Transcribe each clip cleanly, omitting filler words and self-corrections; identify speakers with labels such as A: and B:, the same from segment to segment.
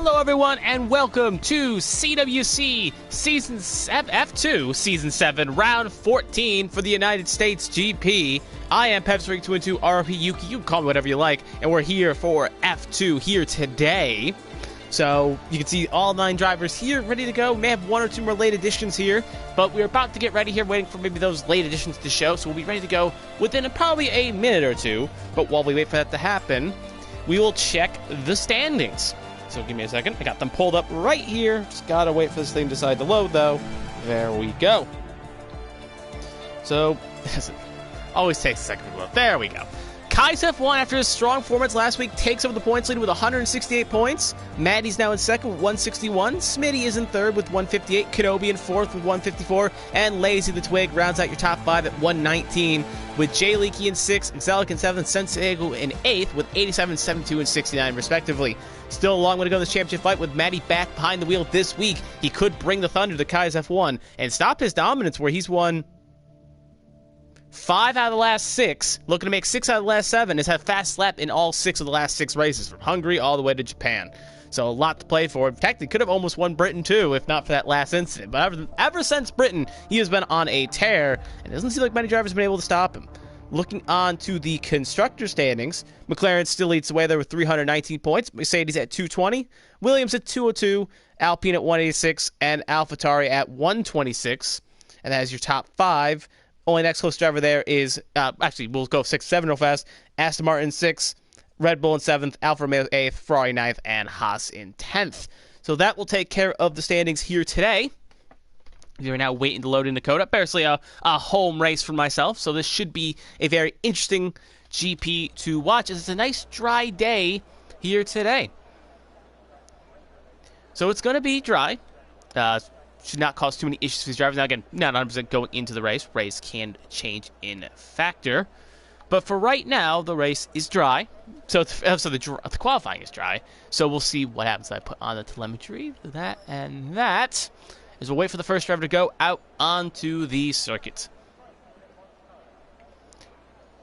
A: Hello everyone and welcome to CWC F2 Season 7 Round 14 for the United States GP. I am Pepsi322 RP Yuki, you can call me whatever you like, and we're here for F2 here today. So you can see all 9 drivers here ready to go. May have 1 or 2 more late additions here, but we're about to get ready here, waiting for maybe those late additions to show, so we'll be ready to go within probably a minute or two. But while we wait for that to happen, we will check the standings. So give me a second. I got them pulled up right here. Just gotta wait for this thing to decide to load, though. There we go. So, always takes a second to load. There we go. Kai's F1, after his strong performance last week, takes over the points lead with 168 points. Maddie's now in second with 161. Smitty is in third with 158. Kenobi in fourth with 154. And Lazy the Twig rounds out your top 5 at 119. With Jay Leakey in 6th, Exelic in 7th, Senseigo in 8th with 87, 72, and 69 respectively. Still a long way to go in this championship fight with Maddie back behind the wheel this week. He could bring the thunder to Kai's F1 and stop his dominance where he's won 5 out of the last 6, looking to make 6 out of the last 7, has had a fast lap in all 6 of the last 6 races, from Hungary all the way to Japan. So a lot to play for. In fact, he could have almost won Britain too, if not for that last incident. But ever since Britain, he has been on a tear, and it doesn't seem like many drivers have been able to stop him. Looking on to the constructor standings, McLaren still leads the way there with 319 points, Mercedes at 220, Williams at 202, Alpine at 186, and AlphaTauri at 126. And that is your top 5. Only next close driver there is, actually, we'll go 6, 7 real fast. Aston Martin 6th, Red Bull in 7th, Alfa Romeo 8th, Ferrari 9th, and Haas in 10th. So that will take care of the standings here today. We are now waiting to load in Dakota. Basically a home race for myself, so this should be a very interesting GP to watch, as it's a nice dry day here today. So it's going to be dry. Should not cause too many issues for these drivers. Now again, not 100% going into the race. Race can change in factor. But for right now, the race is dry. So the qualifying is dry. So we'll see what happens. I put on the telemetry. That and that. As we'll wait for the first driver to go out onto the circuit.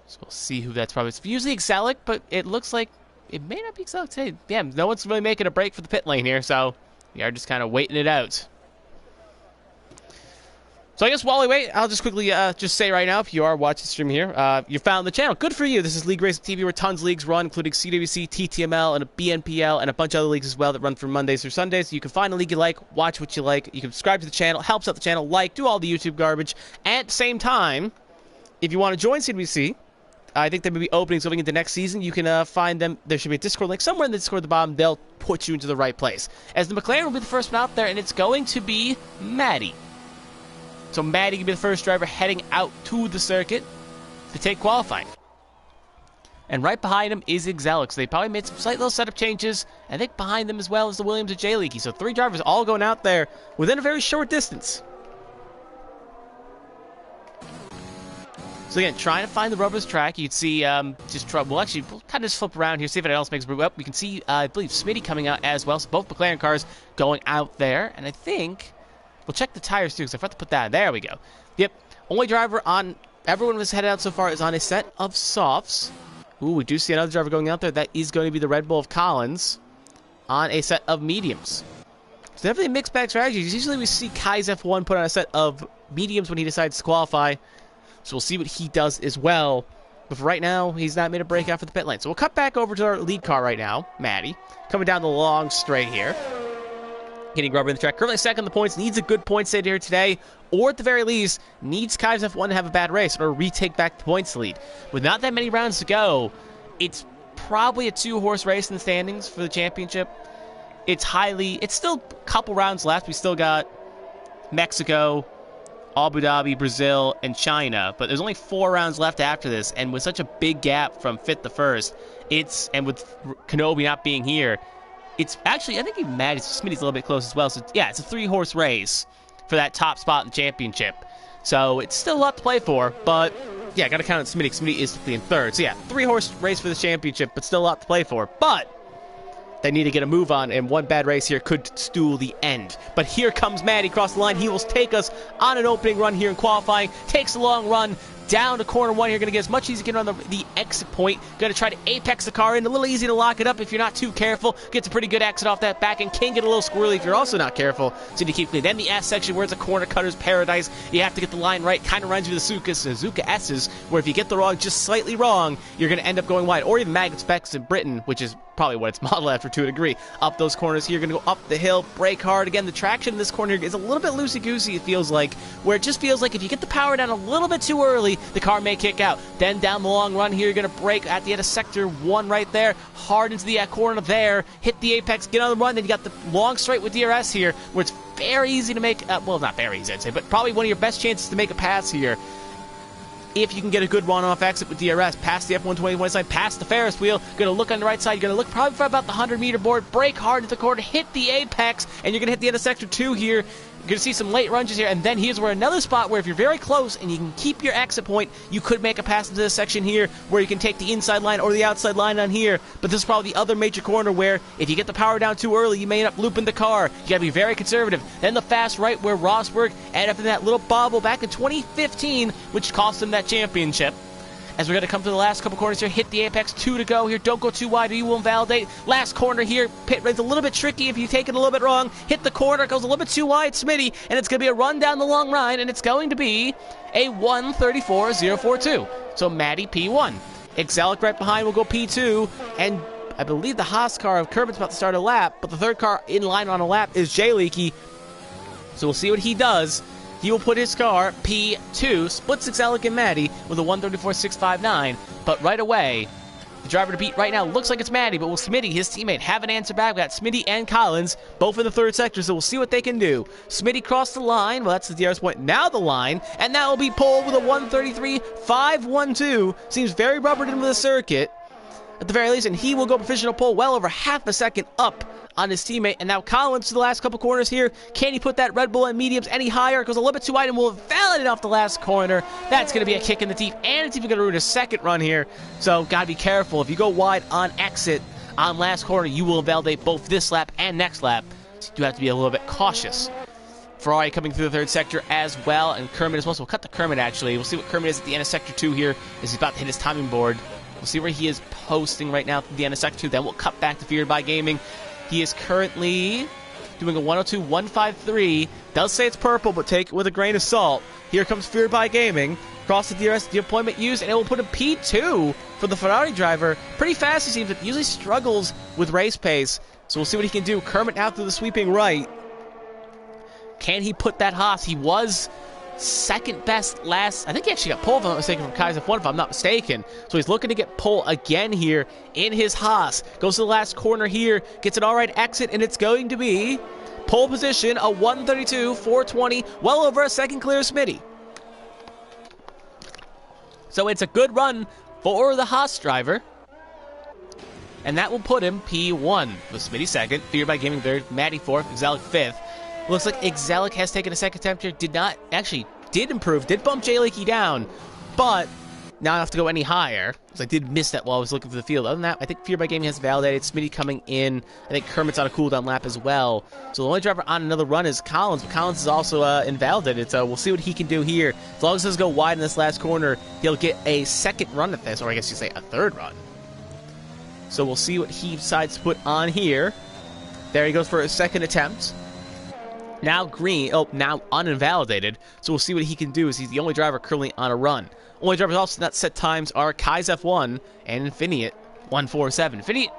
A: So we'll see who that's probably. It's usually Exelic, but it looks like it may not be Exelic today. Yeah, no one's really making a break for the pit lane here, so we are just kind of waiting it out. So I guess while we wait, I'll just quickly just say right now, if you are watching the stream here, you found the channel. Good for you. This is League Racing TV, where tons of leagues run, including CWC, TTML, and a BNPL, and a bunch of other leagues as well that run from Mondays through Sundays. You can find a league you like, watch what you like. You can subscribe to the channel, helps out the channel, like, do all the YouTube garbage. At the same time, if you want to join CWC, I think there may be openings going into next season. You can find them. There should be a Discord link somewhere in the Discord at the bottom. They'll put you into the right place. As the McLaren will be the first one out there, and it's going to be Maddie. So Maddie can be the first driver heading out to the circuit to take qualifying. And right behind him is Exelic. So they probably made some slight little setup changes. I think behind them as well is the Williams and Jay Leakey. So 3 drivers all going out there within a very short distance. So again, trying to find the rubber's track. You can see, we'll kind of just flip around here, see if anyone else makes a move up. We can see, I believe, Smitty coming out as well. So both McLaren cars going out there. And I think we'll check the tires too, because I forgot to put that. There we go. Yep. Only driver on everyone who's headed out so far is on a set of softs. Ooh, we do see another driver going out there. That is going to be the Red Bull of Collins on a set of mediums. It's definitely a mixed bag strategy. Usually we see Kai's F1 put on a set of mediums when he decides to qualify. So we'll see what he does as well. But for right now, he's not made a break out for the pit lane. So we'll cut back over to our lead car right now, Maddie, coming down the long straight here. Getting rubber in the track. Currently second in the points. Needs a good point state here today. Or at the very least, needs Kai's F1 to have a bad race or retake back the points lead. With not that many rounds to go, it's probably a 2-horse race in the standings for the championship. It's still a couple rounds left. We still got Mexico, Abu Dhabi, Brazil, and China. But there's only 4 rounds left after this. And with such a big gap from 5th to 1st, and with Kenobi not being here, it's actually, I think even Smitty's a little bit close as well. So, yeah, it's a 3-horse race for that top spot in the championship. So, it's still a lot to play for, but, yeah, got to count on Smitty. Smitty is typically in 3rd. So, yeah, 3-horse race for the championship, but still a lot to play for. But they need to get a move on, and one bad race here could stool the end. But here comes Maddie across the line. He will take us on an opening run here in qualifying, takes a long run, down to corner 1 here. Going to get as much as he can on the exit point. Going to try to apex the car in. A little easy to lock it up if you're not too careful. Gets a pretty good exit off that back and can get a little squirrely if you're also not careful. So you keep clean. Then the S section where it's a corner cutter's paradise. You have to get the line right. Kind of reminds you of the Suzuka S's, where if you get the wrong, just slightly wrong, you're going to end up going wide. Or even Maggot Specs in Britain, which is probably what it's modeled after to a degree. Up those corners here, going to go up the hill, brake hard. Again, the traction in this corner is a little bit loosey-goosey, it feels like, where it just feels like if you get the power down a little bit too early, the car may kick out. Then down the long run here, you're going to brake at the end of sector 1 right there, hard into the corner there, hit the apex, get on the run. Then you got the long straight with DRS here, where it's very easy to make, well, not very easy, I'd say, but probably one of your best chances to make a pass here. If you can get a good run-off exit with DRS, past the F120 side, past the Ferris wheel, going to look on the right side, you're going to look probably for about the 100-meter board, brake hard into the corner, hit the apex, and you're going to hit the end of sector 2 here. You're going to see some late lunges here, and then here's where another spot where if you're very close and you can keep your exit point, you could make a pass into this section here where you can take the inside line or the outside line on here. But this is probably the other major corner where if you get the power down too early, you may end up looping the car. You got to be very conservative. Then the fast right where Rosberg ended up in that little bobble back in 2015, which cost him that championship. As we're going to come to the last couple corners here, hit the apex, 2 to go here, don't go too wide or you will invalidate. Last corner here, pit rate's a little bit tricky if you take it a little bit wrong. Hit the corner, goes a little bit too wide, Smitty, and it's going to be a run down the long line, and it's going to be a 1:34.042. So Maddie P1. Exelic right behind will go P2, and I believe the Haas car of Kermit's about to start a lap, but the third car in line on a lap is Jay Leakey. So we'll see what he does. He will put his car, P2, splits Exelic and Maddie with a 1:34.659. But right away, the driver to beat right now looks like it's Maddie, but will Smitty, his teammate, have an answer back? We got Smitty and Collins, both in the third sector, so we'll see what they can do. Smitty crossed the line. Well, that's the DRS point. Now the line, and that will be Pole with a 1:33.512. Seems very rubbered into the circuit, at the very least, and he will go provisional pole well over half a second up on his teammate. And now Collins to the last couple corners here. Can he put that Red Bull and mediums any higher? It goes a little bit too wide and will validate off the last corner. That's going to be a kick in the teeth, and it's even going to ruin a second run here. So got to be careful. If you go wide on exit on last corner, you will invalidate both this lap and next lap. So you do have to be a little bit cautious. Ferrari coming through the third sector as well, and Kermit as well. So we'll cut to Kermit actually. We'll see what Kermit is at the end of sector 2 here as he's about to hit his timing board. We'll see where he is posting right now at the end of sector 2. Then we'll cut back to Feared by Gaming. He is currently doing a 1:02.153. Does say it's purple, but take it with a grain of salt. Here comes Feared by Gaming. Cross the DRS, deployment used, and it will put him P2 for the Ferrari driver. Pretty fast, he seems, but usually struggles with race pace. So we'll see what he can do. Kermit now through the sweeping right. Can he put that Haas? He was second best last. I think he actually got pole, if I'm not mistaken, from Kai's F1, if I'm not mistaken. So he's looking to get pole again here in his Haas. Goes to the last corner here, gets an alright exit, and it's going to be pole position, a 1:32.420, well over a second clear of Smitty. So it's a good run for the Haas driver. And that will put him P1 with Smitty second, Feared by Gaming third, Maddie fourth, Exelic fifth. Looks like Exelic has taken a second attempt here. Did improve, did bump Jay Leakey down, but not enough to go any higher. So I did miss that while I was looking for the field. Other than that, I think Feared by Gaming has validated. Smitty coming in. I think Kermit's on a cooldown lap as well. So the only driver on another run is Collins, but Collins is also invalidated. So we'll see what he can do here. As long as he doesn't go wide in this last corner, he'll get a second run at this, or I guess you say a third run. So we'll see what he decides to put on here. There he goes for a second attempt. Now green, now uninvalidated. So we'll see what he can do, as he's the only driver currently on a run. Only drivers also not set times are Kai's F1 and Infinite 147. Infinite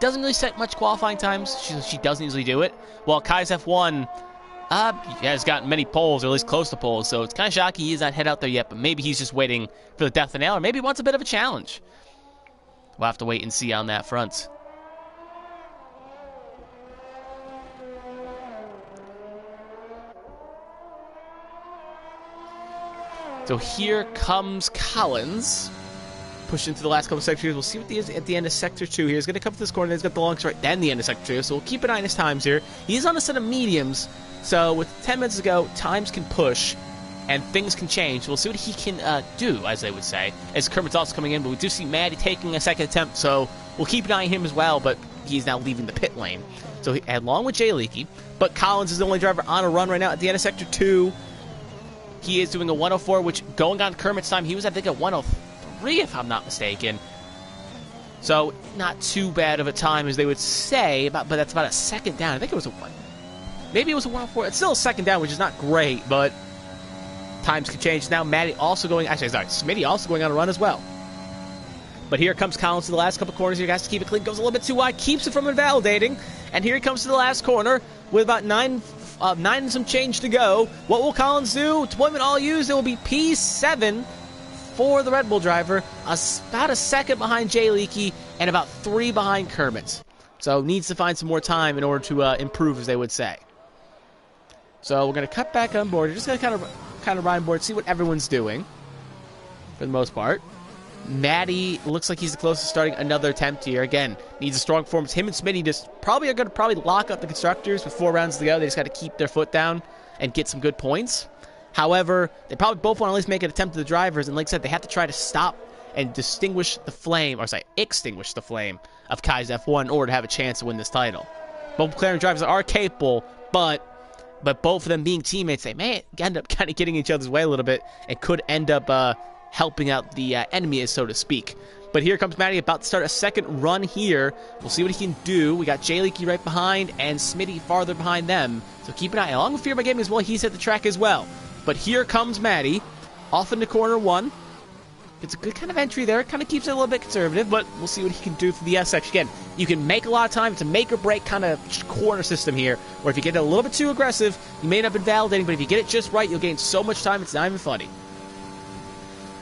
A: doesn't really set much qualifying times. She doesn't usually do it. While Kai's F1 has gotten many poles, or at least close to poles. So it's kind of shocking he's not head out there yet, but maybe he's just waiting for the death of the nail, or maybe he wants a bit of a challenge. We'll have to wait and see on that front. So here comes Collins, pushing through the last couple of sectors. We'll see what he is at the end of Sector 2 here. He's going to come to this corner, he's got the long straight, then the end of Sector 2, so we'll keep an eye on his times here. He's on a set of mediums, so with 10 minutes to go, times can push, and things can change. We'll see what he can do, as they would say, as Kermit's also coming in, but we do see Maddie taking a second attempt, so we'll keep an eye on him as well, but he's now leaving the pit lane. So along with Jay Leakey, but Collins is the only driver on a run right now at the end of Sector 2. He is doing a 104, which going on Kermit's time, he was, I think, at 103, if I'm not mistaken. So, not too bad of a time, as they would say, but that's about a second down. I think it was a 1. Maybe it was a 104. It's still a second down, which is not great, but times can change. Now, Matty also going, actually, sorry, Smitty also going on a run as well. But here comes Collins to the last couple corners. You guys to keep it clean. Goes a little bit too wide, keeps it from invalidating. And here he comes to the last corner with about 9 and some change to go. What will Collins do? Deployment all used. It will be P7 for the Red Bull driver. About a second behind Jay Leakey and about 3 behind Kermit. So needs to find some more time in order to improve, as they would say. So we're going to cut back on board. We're just going to kind of ride on board, see what everyone's doing for the most part. Matty looks like he's the closest to starting another attempt here. Again, needs a strong performance. Him and Smitty just are going to lock up the constructors with 4 rounds to go. They just got to keep their foot down and get some good points. However, they probably both want to at least make an attempt to the drivers, and like I said, they have to try to stop and extinguish the flame of Kai's F1 in order to have a chance to win this title. Both McLaren drivers are capable, but both of them being teammates, they may end up kind of getting each other's way a little bit and could end up helping out the enemy, so to speak. But here comes Matty about to start a second run here. We'll see what he can do. We got Jay Leakey right behind and Smitty farther behind them. So keep an eye, along with Fear by Gaming as well. He's hit the track as well. But here comes Matty off into corner 1. It's a good kind of entry there. It kind of keeps it a little bit conservative, but we'll see what he can do for the S section. Again, you can make a lot of time. It's a make or break kind of corner system here, where if you get it a little bit too aggressive, you may end up invalidating, but if you get it just right, you'll gain so much time, it's not even funny.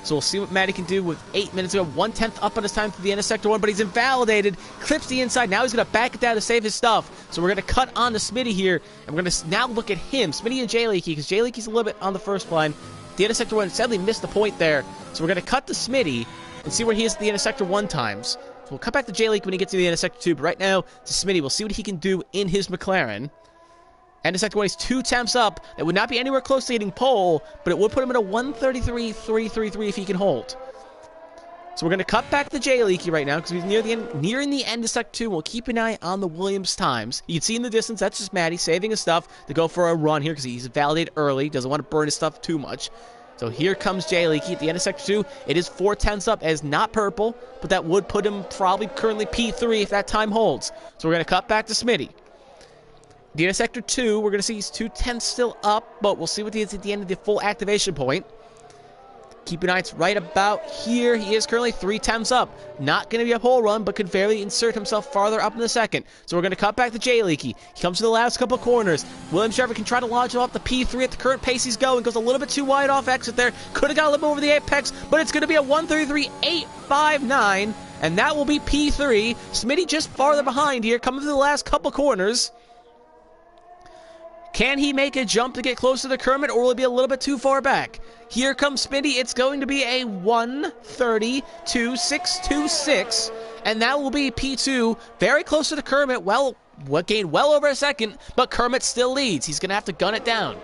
A: So we'll see what Matty can do with 8 minutes ago. 1/10 up on his time through the end of Sector 1, but he's invalidated. Clips the inside. Now he's going to back it down to save his stuff. So we're going to cut on to Smitty here, and we're going to now look at him, Smitty and Jay Leakey, because Jay Leakey's a little bit on the first line. The end of Sector 1 sadly missed the point there. So we're going to cut to Smitty and see where he is at the end of Sector 1 times. So we'll cut back to Jay Leakey when he gets to the end of Sector 2, but right now to Smitty. We'll see what he can do in his McLaren. End of Sector 1, he's 2 temps up. That would not be anywhere close to hitting pole, but it would put him at a 1:33.333 if he can hold. So we're going to cut back to Jay Leakey right now because he's nearing the end of Sector 2. We'll keep an eye on the Williams times. You can see in the distance, that's just Matty saving his stuff to go for a run here because he's validated early. Doesn't want to burn his stuff too much. So here comes Jay Leakey at the end of Sector 2. It is 4 tenths up as not purple, but that would put him probably currently P3 if that time holds. So we're going to cut back to Smitty. The end of Sector 2, we're going to see he's 2 tenths still up, but we'll see what he is at the end of the full activation point. Keep an eye, it's right about here. He is currently 3 tenths up. Not going to be a pole run, but could fairly insert himself farther up in the second. So we're going to cut back to Jay Leakey. He comes to the last couple corners. Williams driver can try to launch him off the P3 at the current pace he's going. Goes a little bit too wide off exit there. Could have got a little bit over the apex, but it's going to be a 1:33.859, and that will be P3. Smitty just farther behind here, coming to the last couple corners. Can he make a jump to get close to the Kermit, or will it be a little bit too far back? Here comes Smitty. It's going to be a 1:32.626, and that will be P2, very close to the Kermit. Well, gained well over a second, but Kermit still leads. He's going to have to gun it down.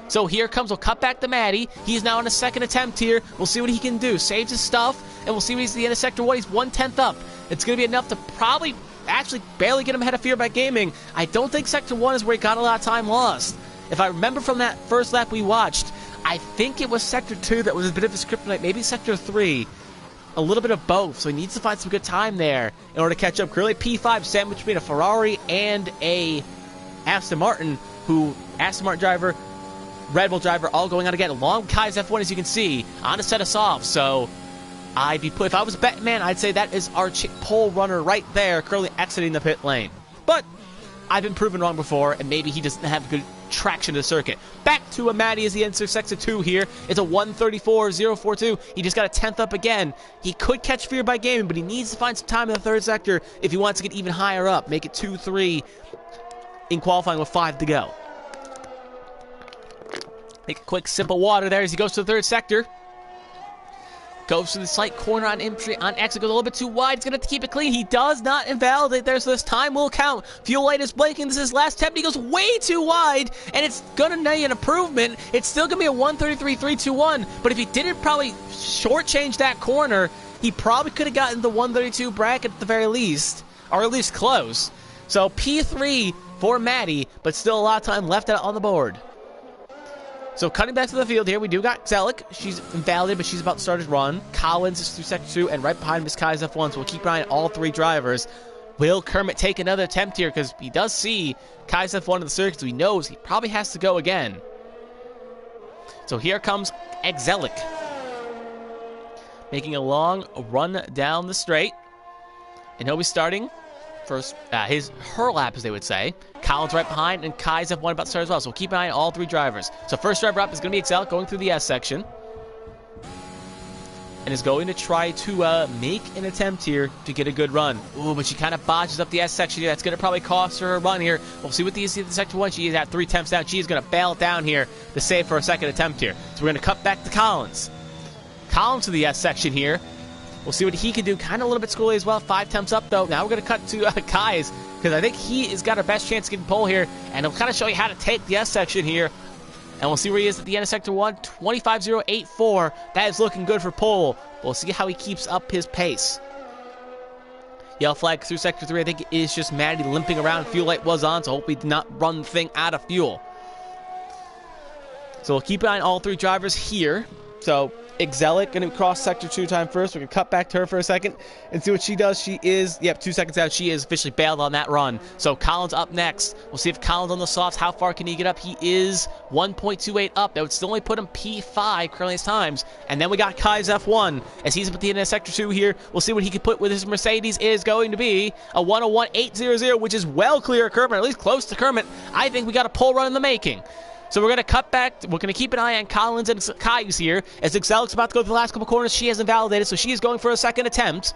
A: So here comes, we'll cut back to Matty. He's now on a second attempt here. We'll see what he can do. Saves his stuff, and we'll see what he's at the end of Sector 1. He's 1/10 up. It's going to be enough to probably actually barely get him ahead of Fear by Gaming. I don't think Sector 1 is where he got a lot of time lost. If I remember from that first lap we watched, I think it was Sector 2 that was a bit of a kryptonite, maybe Sector 3. A little bit of both, so he needs to find some good time there in order to catch up. Currently P5 sandwiched between a Ferrari and a Aston Martin, Aston Martin driver, Red Bull driver, all going on again. Long Kai's F1, as you can see, on to set us off, so if I was a betting man, I'd say that is our pole runner right there, currently exiting the pit lane. But I've been proven wrong before, and maybe he doesn't have good traction to the circuit. Back to a Matty as he enters Sector 2 here. It's a 1:34.042. He just got a 10th up again. He could catch Fear by Gaming, but he needs to find some time in the third sector if he wants to get even higher up. Make it 2-3 in qualifying with 5 to go. Take a quick sip of water there as he goes to the third sector. Goes to the slight corner on entry, on exit, goes a little bit too wide. He's going to have to keep it clean. He does not invalidate there, so this time will count. Fuel light is blinking. This is his last attempt. He goes way too wide, and it's going to need an improvement. It's still going to be a 1:33.321, but if he didn't probably shortchange that corner, he probably could have gotten the 1:32 bracket at the very least, or at least close. So P3 for Matty, but still a lot of time left out on the board. So cutting back to the field here, we do got Zelik. She's invalidated, but she's about to start his run. Collins is through Sector 2, and right behind him is Kai's F1, so we'll keep an eye on all three drivers. Will Kermit take another attempt here? Because he does see Kai's F1 in the circuit, so he knows he probably has to go again. So here comes Exelic, making a long run down the straight. And he'll be starting first, her lap, as they would say. Collins right behind, and Kai's F1 about to start as well. So we'll keep an eye on all three drivers. So first driver up is going to be Exelic, going through the S section. And is going to try to make an attempt here to get a good run. Ooh, but she kind of bodges up the S section here. That's going to probably cost her a run here. We'll see what the Sector 1. She is at 3 attempts down. She is going to bail it down here to save for a second attempt here. So we're going to cut back to Collins. Collins to the S section here. We'll see what he can do. Kind of a little bit schooly as well. 5 attempts up, though. Now we're going to cut to Kai's, because I think he has got our best chance of getting pole here. And he'll kind of show you how to take the S section here. And we'll see where he is at the end of Sector 1. 25.084. That is looking good for pole. We'll see how he keeps up his pace. Yellow flag through Sector 3. I think it is just Maddie limping around. Fuel light was on, so hopefully did not run the thing out of fuel. So we'll keep an eye on all three drivers here. So Exelic going to cross Sector 2 time first. We're going to cut back to her for a second and see what she does. She is, 2 seconds out. She is officially bailed on that run. So Collins up next. We'll see if Collins on the softs, how far can he get up? He is 1.28 up. That would still only put him P5 currently his times. And then we got Kai's F1 as he's at the end of Sector 2 here. We'll see what he can put with his Mercedes. Is going to be a 101.800, which is well clear of Kermit, at least close to Kermit. I think we got a pole run in the making. So we're going to cut back. We're going to keep an eye on Collins and Kai's here. As Exelic's about to go through the last couple corners, she hasn't validated, so she is going for a second attempt.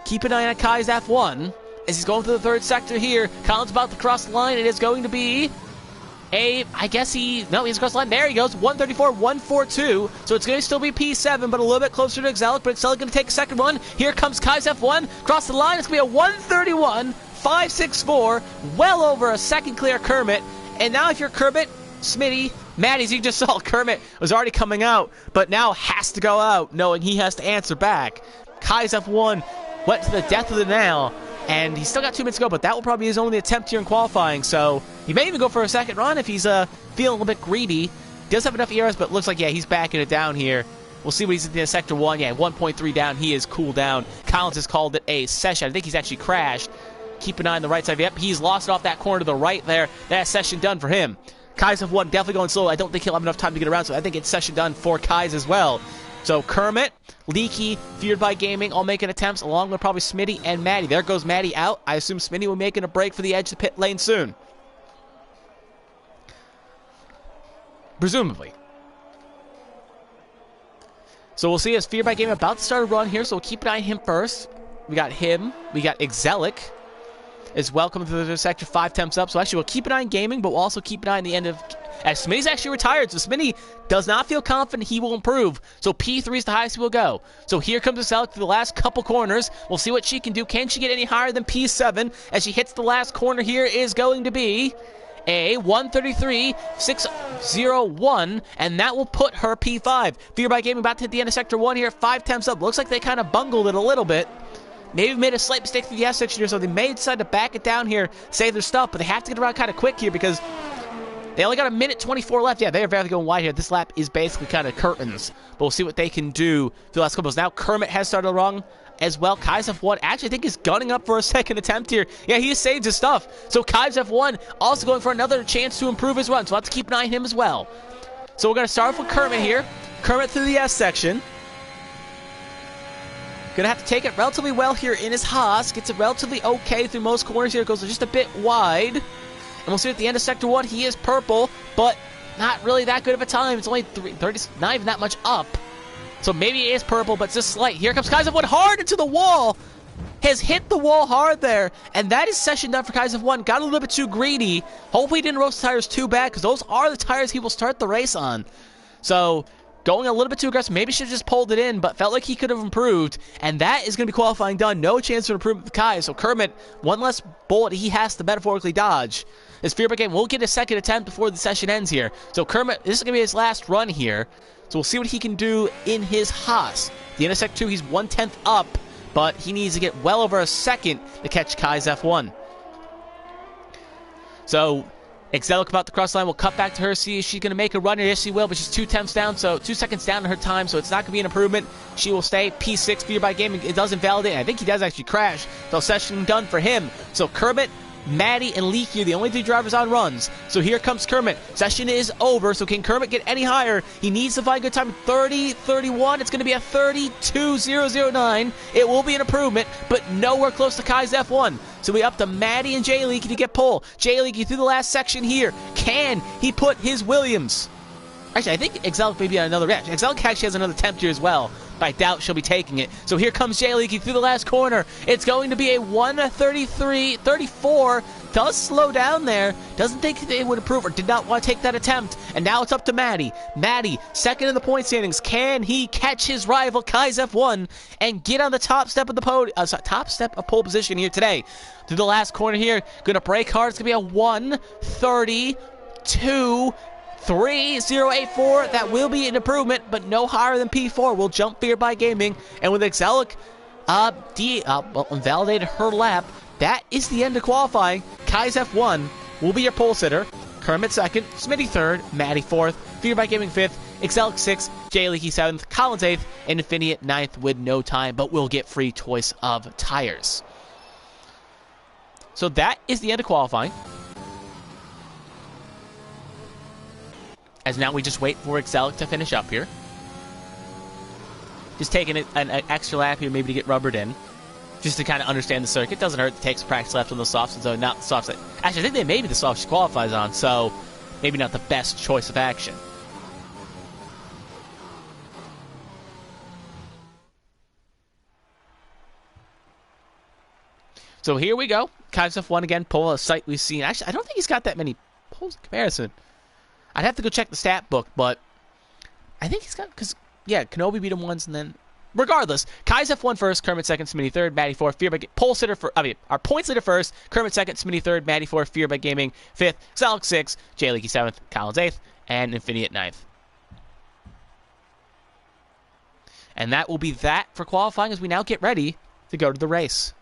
A: Keep an eye on Kai's F1 as he's going through the third sector here. Collins about to cross the line. It is going to be he's across the line. There he goes. 134.142. So it's going to still be P7, but a little bit closer to Exelic. But Exelic going to take a second one. Here comes Kai's F1. Cross the line. It's going to be a 131.564. Well over a second clear Kermit. And now if you're Kermit, Smitty, Maddie, as you just saw, Kermit was already coming out, but now has to go out, knowing he has to answer back. Kai's F1 went to the death of the nail, and he's still got 2 minutes to go, but that will probably be his only attempt here in qualifying, so he may even go for a second run if he's feeling a little bit greedy. He does have enough ERS, but it looks like, he's backing it down here. We'll see what he's in the Sector 1. 1.3 down. He is cool down. Collins has called it a session. I think he's actually crashed. Keep an eye on the right side. Yep, he's lost it off that corner to the right there. That session done for him. Kai's F1 definitely going slow. I don't think he'll have enough time to get around, so I think it's session done for Kai's as well. So Kermit, Leaky, Feared by Gaming, all making attempts, along with probably Smitty and Maddie. There goes Maddie out. I assume Smitty will be making a break for the edge of the pit lane soon. Presumably. So we'll see as Feared by Gaming about to start a run here, so we'll keep an eye on him first. We got him. We got Exelic. Is welcome to the sector. 5 attempts up. So actually, we'll keep an eye on gaming, but we'll also keep an eye on the end of. As Smitty's actually retired, so Smitty does not feel confident he will improve. So P3 is the highest he will go. So here comes Exelic through the last couple corners. We'll see what she can do. Can she get any higher than P7? As she hits the last corner here is going to be a 133.601, and that will put her P5. Fear by Gaming about to hit the end of Sector 1 here. 5 attempts up. Looks like they kind of bungled it a little bit. Maybe made a slight mistake through the S section here, so they may decide to back it down here, save their stuff, but they have to get around kind of quick here because they only got a minute 24 left. They are barely going wide here. This lap is basically kind of curtains, but we'll see what they can do for the last couple. Now Kermit has started wrong as well. Kai's F1 actually I think is gunning up for a second attempt here. He saved his stuff. So Kai's F1 also going for another chance to improve his run, so we'll have to keep an eye on him as well. So we're going to start off with Kermit here. Kermit through the S section. Going to have to take it relatively well here in his Haas. Gets it relatively okay through most corners here. Goes just a bit wide. And we'll see at the end of Sector 1, he is purple, but not really that good of a time. It's only 30, not even that much up. So maybe it is purple, but it's just slight. Here comes Kai's F1 hard into the wall. Has hit the wall hard there. And that is session done for Kai's F1. Got a little bit too greedy. Hopefully he didn't roast the tires too bad, because those are the tires he will start the race on. So going a little bit too aggressive. Maybe should have just pulled it in, but felt like he could have improved. And that is going to be qualifying done. No chance for improvement with Kai. So Kermit, one less bullet he has to metaphorically dodge. His Fear by Game will get a second attempt before the session ends here. So Kermit, this is going to be his last run here. So we'll see what he can do in his Haas. The end of Sector 2, he's 1/10 up, but he needs to get well over a second to catch Kai's F1. So Exelic about to cross the line. We'll cut back to her, see if she's going to make a run here. Yes, she will, but she's 2 attempts down, so 2 seconds down in her time, so it's not going to be an improvement. She will stay. P6, Fear by Gaming. It does invalidate. I think he does actually crash, so session done for him. So Kermit, Maddie, and Leaky are the only 3 drivers on runs. So here comes Kermit. Session is over, so can Kermit get any higher? He needs to find good time. 30-31. It's going to be a 32-009. It will be an improvement, but nowhere close to Kai's F1. So we up to Maddie and Jay Leaky to get pole. Jay Leaky through the last section here. Can he put his Williams? Actually, I think Exelic may be on another match. Exelic actually has another attempt here as well, but I doubt she'll be taking it. So here comes Jay Leaky through the last corner. It's going to be a 1:33.34. Does slow down there. Doesn't think they would improve or did not want to take that attempt. And now it's up to Maddie. Maddie, second in the point standings. Can he catch his rival Kai's F1 and get on the top step of the top step of pole position here today? Through the last corner here. Going to break hard. It's going to be a 1:32.3084. That will be an improvement, but no higher than P4. We'll jump Fear by Gaming. And with Exelic invalidated her lap, that is the end of qualifying. Kai's F1 will be your pole sitter. Kermit second, Smitty third, Maddie fourth, Fear by Gaming fifth, Exelic sixth, Jay Leaky seventh, Collins eighth, and Infinity at ninth with no time, but will get free choice of tires. So that is the end of qualifying. As now we just wait for Exelic to finish up here. Just taking an extra lap here maybe to get rubbered in. Just to kind of understand the circuit. Doesn't hurt to take some practice laps on those softs, so not the softs that... Actually, I think they may be the softs she qualifies on, so maybe not the best choice of action. So here we go. Kai's F1 again, pole, a sight we've seen. Actually, I don't think he's got that many poles in comparison. I'd have to go check the stat book, but I think he's got... Because, yeah, Kenobi beat him once, and then... Regardless, Kai's F1 first, Kermit second, Smitty third, Maddie fourth, Fear by pole sitter for our points leader first, Kermit second, Smitty third, Maddie fourth, Fear by Gaming fifth, Exelic sixth, Jay Leaky seventh, Collins eighth, and Infinity at ninth. And that will be that for qualifying as we now get ready to go to the race.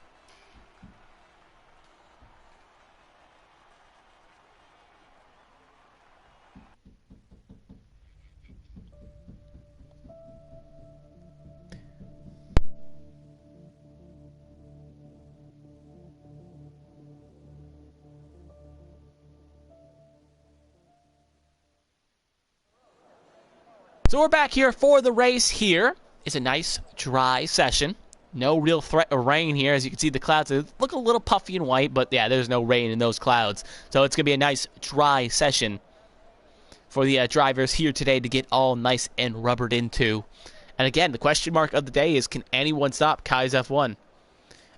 A: So we're back here for the race here. It's a nice, dry session. No real threat of rain here. As you can see, the clouds look a little puffy and white, but yeah, there's no rain in those clouds. So it's going to be a nice, dry session for the drivers here today to get all nice and rubbered into. And again, the question mark of the day is, can anyone stop Kai's F1?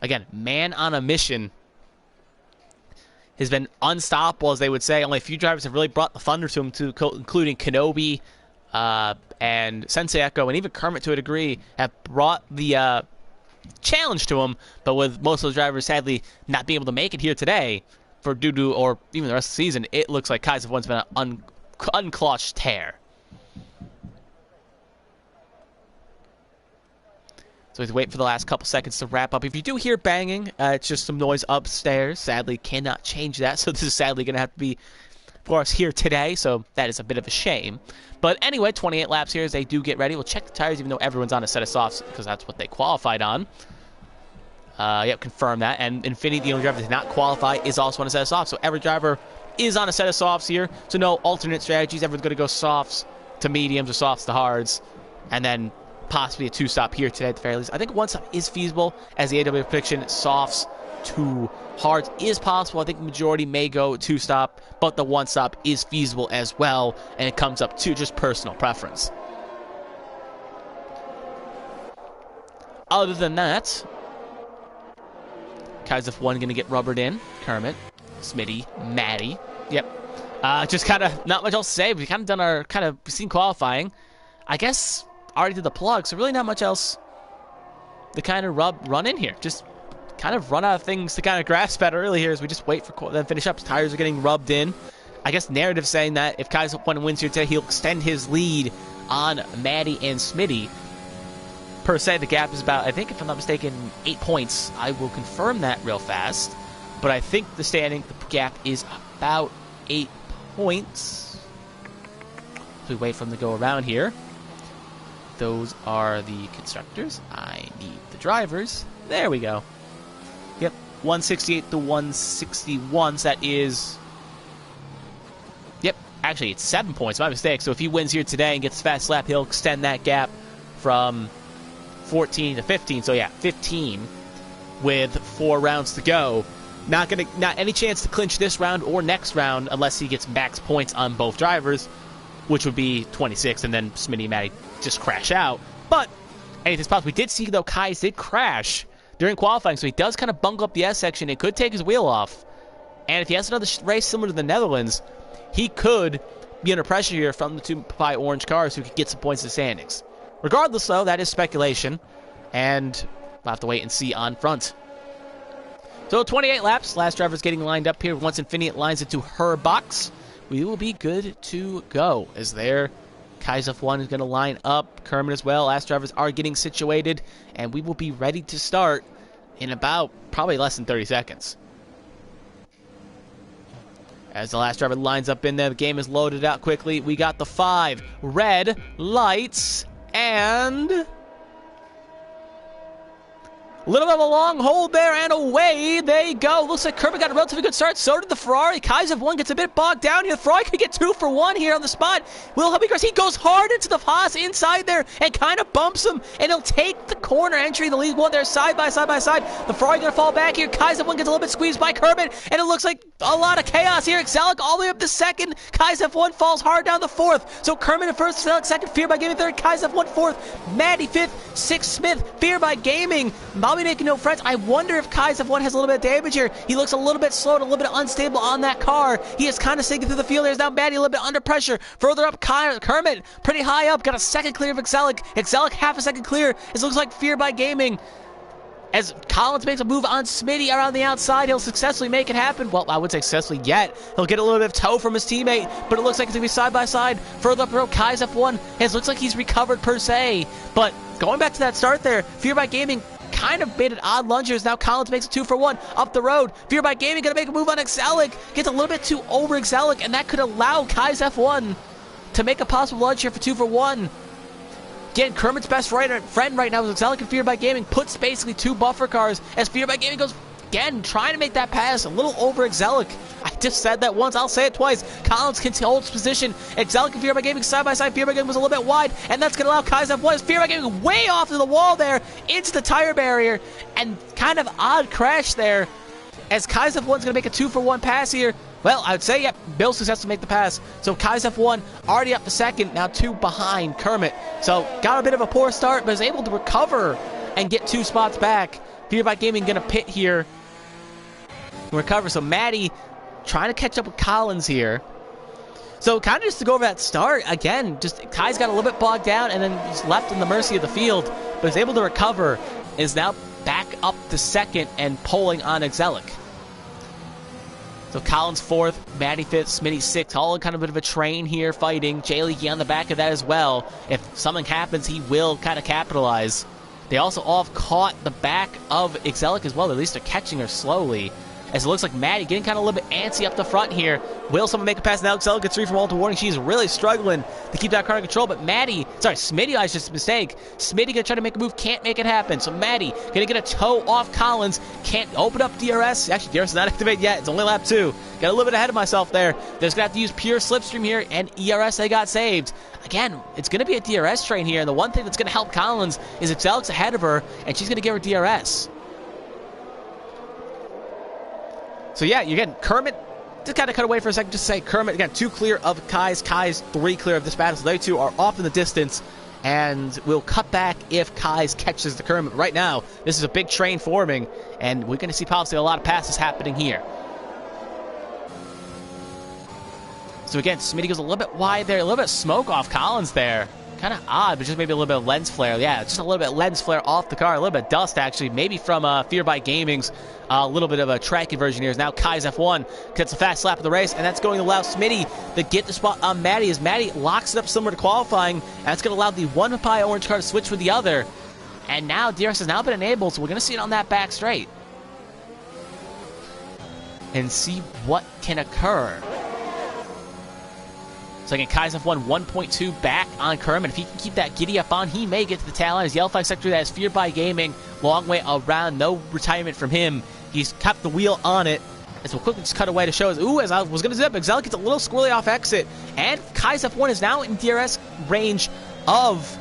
A: Again, man on a mission has been unstoppable, as they would say. Only a few drivers have really brought the thunder to him, including Kenobi, and Sensei Echo, and even Kermit to a degree, have brought the challenge to him, but with most of those drivers sadly not being able to make it here today for due to, or even the rest of the season, it looks like Kai's F1's been an unclotched tear. So we have to wait for the last couple seconds to wrap up. If you do hear banging, it's just some noise upstairs. Sadly, cannot change that, so this is sadly going to have to be for us here today, so that is a bit of a shame. But anyway, 28 laps here as they do get ready. We'll check the tires, even though everyone's on a set of softs, because that's what they qualified on. Yep, confirm that. And Infinity, the only driver that did not qualify, is also on a set of softs. So every driver is on a set of softs here. So no alternate strategies. Everyone's going to go softs to mediums or softs to hards. And then possibly a two-stop here today at the very least. I think one stop is feasible, as the AW prediction, softs to hards is possible. I think the majority may go two-stop, but the one-stop is feasible as well, and it comes up to just personal preference. Other than that, Kai's F1 going to get rubbered in. Kermit, Smitty, Maddie. Yep. Just kind of not much else to say. We've kind of done our seen qualifying. I guess already did the plug, so really not much else to kind of run in here. Just kind of run out of things to kind of grasp at early here as we just wait for them to finish up. Tires are getting rubbed in. I guess narrative saying that if Kai's F1 wins here today, he'll extend his lead on Maddie and Smitty. Per se, the gap is about, I think if I'm not mistaken, 8 points. I will confirm that real fast. But I think the gap is about 8 points. So we wait for them to go around here. Those are the constructors. I need the drivers. There we go. Yep, 168 to 161. So that is... Yep, actually it's 7 points. My mistake. So if he wins here today and gets fast lap, he'll extend that gap from 14 to 15. So yeah, 15 with 4 rounds to go. Not any chance to clinch this round or next round unless he gets max points on both drivers, which would be 26, and then Smitty and Maddie just crash out. But anything's possible. We did see, though, Kais did crash during qualifying, so he does kind of bungle up the S section. It could take his wheel off. And if he has another race similar to the Netherlands, he could be under pressure here from the 2 Pi orange cars who could get some points in the standings. Regardless, though, that is speculation, and we'll have to wait and see on front. So 28 laps. Last driver's getting lined up here. Once Infinite lines into her box, we will be good to go. As there, Kais F1 is going to line up. Kermit as well. Last drivers are getting situated, and we will be ready to start in about probably less than 30 seconds. As the last driver lines up in there, the game is loaded out quickly. We got the 5 red lights, and... a little bit of a long hold there, and away they go. Looks like Kermit got a relatively good start. So did the Ferrari. Kais F1 gets a bit bogged down here. The Ferrari could get 2 for 1 here on the spot. Will Hubby he goes hard into the Haas inside there and kind of bumps him, and he'll take the corner entry. The lead one there side by side by side. The Ferrari going to fall back here. Kais F1 gets a little bit squeezed by Kermit, and it looks like a lot of chaos here. Exelic all the way up to second. Kais F1 falls hard down the 4th. So Kermit in first, Exelic second, Fear by Gaming third, Kais F1 4th, Maddie 5th, 6th Smith, Fear by Gaming. Bobby making no friends. I wonder if Kais F1 has a little bit of damage here. He looks a little bit slow and a little bit unstable on that car. He is kind of sinking through the field. There's now Maddie a little bit under pressure. Further up, Kermit pretty high up. Got a second clear of Exelic. Exelic half a second clear. It looks like Fear by Gaming. As Collins makes a move on Smitty around the outside, he'll successfully make it happen. Well, I wouldn't say successfully yet. He'll get a little bit of tow from his teammate, but it looks like it's going to be side by side. Further up the road, Kais F1. It looks like he's recovered per se. But going back to that start there, Fear by Gaming kind of made an odd lunges. Now Collins makes a 2 for 1 up the road. Fear by Gaming going to make a move on Exelic. Gets a little bit too over Exelic, and that could allow Kais F1 to make a possible lunge here for 2 for 1. Again, Kermit's best friend right now is Exelic and Fear by Gaming. Puts basically 2 buffer cars as Fear by Gaming goes again, trying to make that pass a little over Exelic. I just said that once, I'll say it twice. Collins can hold his position. Exelic and Fear by Gaming side by side. Fear by Gaming was a little bit wide, and that's going to allow Kais F1. Fear by Gaming way off to the wall there, into the tire barrier, and kind of odd crash there as Kais F1's going to make a 2 for 1 pass here. Well, I would say, yep, Bill successful to make the pass. So Kais F1 already up to second, now 2 behind Kermit. So got a bit of a poor start, but is able to recover and get 2 spots back. Fear by Gaming going to pit here. Recover. So Maddie trying to catch up with Collins here. So kind of just to go over that start, again, just Kai's got a little bit bogged down and then just left in the mercy of the field, but is able to recover, is now back up to second and pulling on Exelic. So Collins 4th, Maddie 5th, Smitty 6th, all kind of a bit of a train here fighting. Jay Leakey on the back of that as well. If something happens, he will kind of capitalize. They also all have caught the back of Exelic as well. At least they're catching her slowly. As it looks like Maddie getting kind of a little bit antsy up the front here. Will someone make a pass? Now Exelic gets 3 from all to warning. She's really struggling to keep that car in control. But Smitty, I just mistake. Smitty gonna try to make a move, can't make it happen. So Maddie gonna get a toe off Collins. Can't open up DRS. Actually, DRS is not activated yet. It's only lap 2. Got a little bit ahead of myself there. They're just gonna have to use pure slipstream here, and ERS they got saved. Again, it's gonna be a DRS train here, and the one thing that's gonna help Collins is Exelic's ahead of her, and she's gonna give her DRS. So yeah, you again, Kermit, just kind of cut away for a second, just to say Kermit, again, 2 clear of Kais, 3 clear of this battle, so they 2 are off in the distance, and we'll cut back if Kais catches the Kermit. Right now, this is a big train forming, and we're going to see possibly a lot of passes happening here. So again, Smitty goes a little bit wide there, a little bit of smoke off Collins there. Kind of odd, but just maybe a little bit of lens flare. Yeah, just a little bit of lens flare off the car. A little bit of dust, actually. Maybe from Fear by Gaming's a little bit of a track conversion here. Now Kais F1 gets a fast lap of the race, and that's going to allow Smitty to get the spot on Maddie as Maddie locks it up similar to qualifying. And that's going to allow the 1 Pi orange car to switch with the other. And now DRS has now been enabled, so we're going to see it on that back straight. And see what can occur. So again, Kai's F1 1.2 back on Kermit. If he can keep that giddy up on, he may get to the tail end. His yellow flag sector that is feared by gaming. Long way around, no retirement from him. He's kept the wheel on it. As we'll quickly just cut away to show us, as I was going to zip, Exel gets a little squirrely off exit. And Kai's F1 is now in DRS range of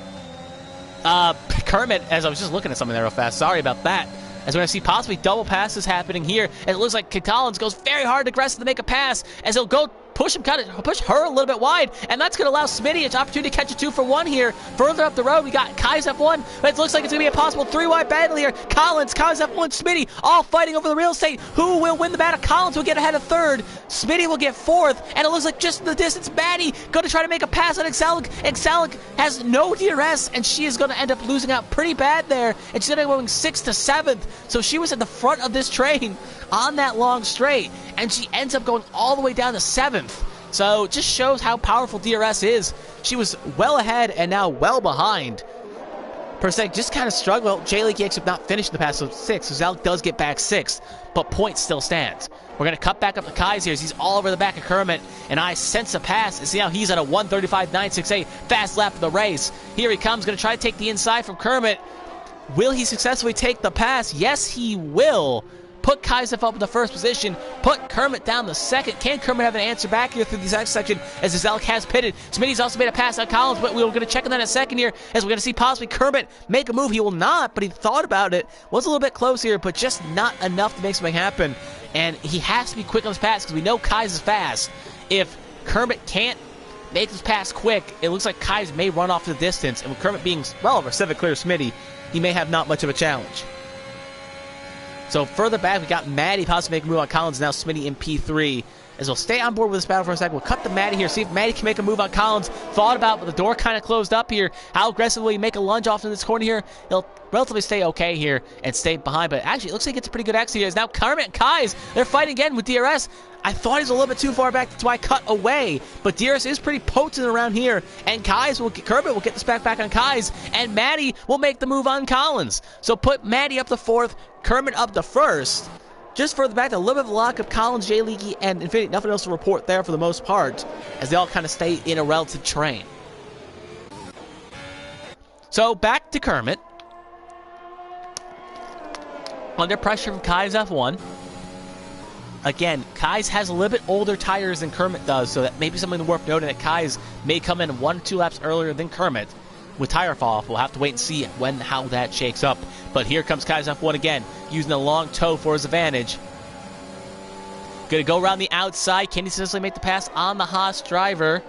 A: Kermit, as I was just looking at something there real fast. Sorry about that. As we're going to see possibly double passes happening here. And it looks like Collins goes very hard and aggressive to make a pass, as he'll go push him, push her a little bit wide, and that's going to allow Smitty an opportunity to catch a 2-for-1 here. Further up the road, we got Kai's F1, but it looks like it's going to be a possible 3-wide battle here. Collins, Kai's F1, Smitty, all fighting over the real estate. Who will win the battle? Collins will get ahead of third. Smitty will get fourth, and it looks like just in the distance, Maddie going to try to make a pass on Exelic. Exelic has no DRS, and she is going to end up losing out pretty bad there, and she's going to be going 6th to 7th, so she was at the front of this train on that long straight, and she ends up going all the way down to 7th. So just shows how powerful DRS is. She was well ahead and now well behind. Per se, just kind of struggle. J-League actually not finished the pass, so 6. So Zalk does get back 6th, but points still stands. We're going to cut back up to Kai's here as he's all over the back of Kermit, and I sense a pass. And see how he's at a 1:35.968 fast lap of the race. Here he comes, going to try to take the inside from Kermit. Will he successfully take the pass? Yes, he will. Put Kaizef up in the first position, put Kermit down the second. Can Kermit have an answer back here through the next section as Zalk has pitted? Smitty's also made a pass on Collins, but we're going to check on that in a second here as we're going to see possibly Kermit make a move. He will not, but he thought about it. Was a little bit close here, but just not enough to make something happen. And he has to be quick on his pass because we know Kai's is fast. If Kermit can't make this pass quick, it looks like Kai's may run off the distance. And with Kermit being well over 7 clear Smitty, he may have not much of a challenge. So further back, we got Maddie possibly making a move on Collins, now Smitty in P3. As we'll stay on board with this battle for a second, we'll cut the Maddie here, see if Maddie can make a move on Collins. Thought about, but the door kind of closed up here. How aggressively will he make a lunge off in this corner here? He'll relatively stay okay here and stay behind, but actually it looks like it's a pretty good exit here. As now Kermit and Kai's, they're fighting again with DRS. I thought he was a little bit too far back, that's why I cut away. But DRS is pretty potent around here, and Kermit will get this back on Kai's, and Maddie will make the move on Collins. So put Maddie up to 4th, Kermit up to 1st. Just further back, a little bit of a lock of Collins, J-Leaky, and Infinity. Nothing else to report there for the most part, as they all kind of stay in a relative train. So back to Kermit. Under pressure from Kai's F1. Again, Kai's has a little bit older tires than Kermit does, so that may be something worth noting that Kai's may come in 1 or 2 laps earlier than Kermit with tire fall off. We'll have to wait and see how that shakes up. But here comes Kai's F1 again, using a long toe for his advantage. Gonna go around the outside. Can he successfully make the pass on the Haas driver?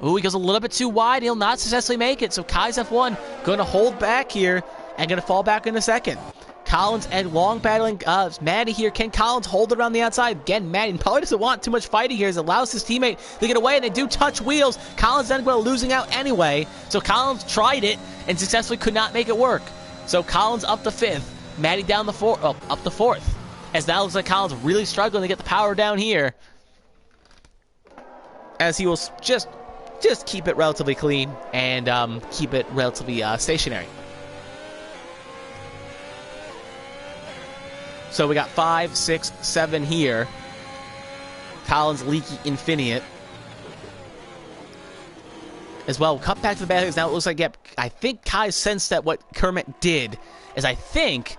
A: Ooh, he goes a little bit too wide. He'll not successfully make it. So Kai's F1 gonna hold back here and gonna fall back in a second. Collins and long battling Maddie here. Can Collins hold it around the outside? Again, Maddie probably doesn't want too much fighting here as it allows his teammate to get away, and they do touch wheels. Collins then losing out anyway. So Collins tried it and successfully could not make it work. So Collins up to 5th. Maddie down the up to 4th. As now looks like Collins really struggling to get the power down here. As he will just keep it relatively clean and keep it relatively stationary. So we got 5, 6, 7 here. Collins, Leaky, Infinite. As well, we'll cut back to the battles. Now it looks like, yep, I think Kai sensed that what Kermit did is I think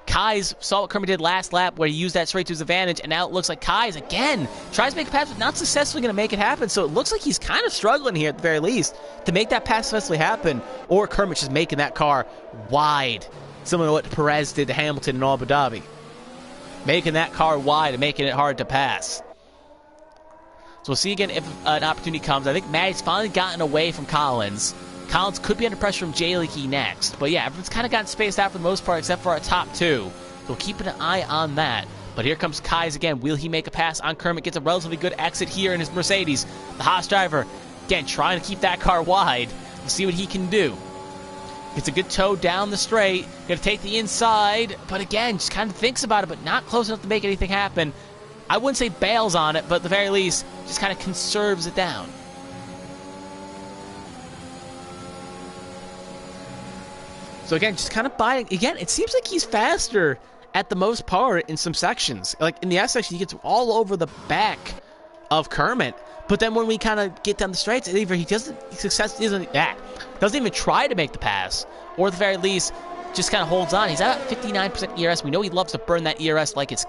A: Kai's saw what Kermit did last lap where he used that straight to his advantage, and now it looks like Kai's again tries to make a pass, but not successfully going to make it happen. So it looks like he's kind of struggling here at the very least to make that pass successfully happen, or Kermit just making that car wide, similar to what Perez did to Hamilton in Abu Dhabi. Making that car wide and making it hard to pass. So we'll see again if an opportunity comes. I think Maddie's finally gotten away from Collins. Collins could be under pressure from J-Leaky next. But yeah, everyone's kind of gotten spaced out for the most part except for our top 2. So we'll keep an eye on that. But here comes Kai's again. Will he make a pass on Kermit? Gets a relatively good exit here in his Mercedes. The Haas driver, again, trying to keep that car wide. We'll see what he can do. Gets a good toe down the straight. Gonna take the inside, but again, just kind of thinks about it, but not close enough to make anything happen. I wouldn't say bails on it, but at the very least, just kind of conserves it down. So again, just kind of buying. Again, it seems like he's faster at the most part in some sections. Like in the S section, he gets all over the back of Kermit. But then when we kind of get down the straights, either he doesn't even try to make the pass, or at the very least, just kind of holds on. He's at 59% ERS. We know he loves to burn that ERS like it's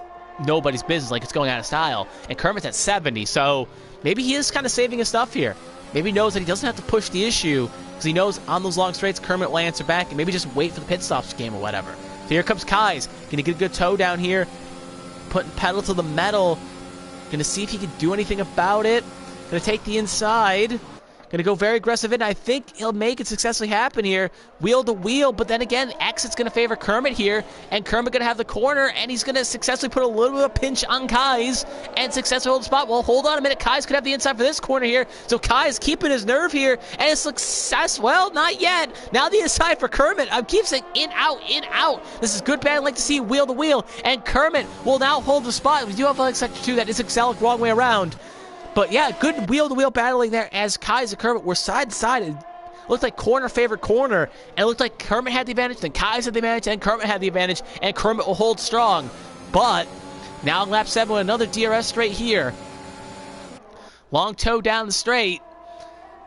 A: nobody's business, like it's going out of style. And Kermit's at 70, so maybe he is kind of saving his stuff here. Maybe he knows that he doesn't have to push the issue, because he knows on those long straights, Kermit will answer back, and maybe just wait for the pit stops game or whatever. So here comes Kai's. Gonna get a good toe down here, putting pedal to the metal. Gonna see if he can do anything about it. Gonna take the inside. Gonna go very aggressive in. I think he'll make it successfully happen here. Wheel to wheel, but then again, exit's gonna favor Kermit here, and Kermit gonna have the corner, and he's gonna successfully put a little bit of a pinch on Kai's, and successfully hold the spot. Well, hold on a minute. Kai's could have the inside for this corner here, so Kai's keeping his nerve here, and it's success. Well, not yet. Now the inside for Kermit. I keep saying in, out, in, out. This is good, bad. I'd like to see wheel to wheel, and Kermit will now hold the spot. We do have like sector 2 that is Excel wrong way around. But yeah, good wheel-to-wheel battling there as Kai's and Kermit were side-to-side. It looked like corner favored corner, and it looked like Kermit had the advantage, then Kai's had the advantage, and Kermit had the advantage, and Kermit will hold strong. But now in lap 7 with another DRS straight here. Long toe down the straight.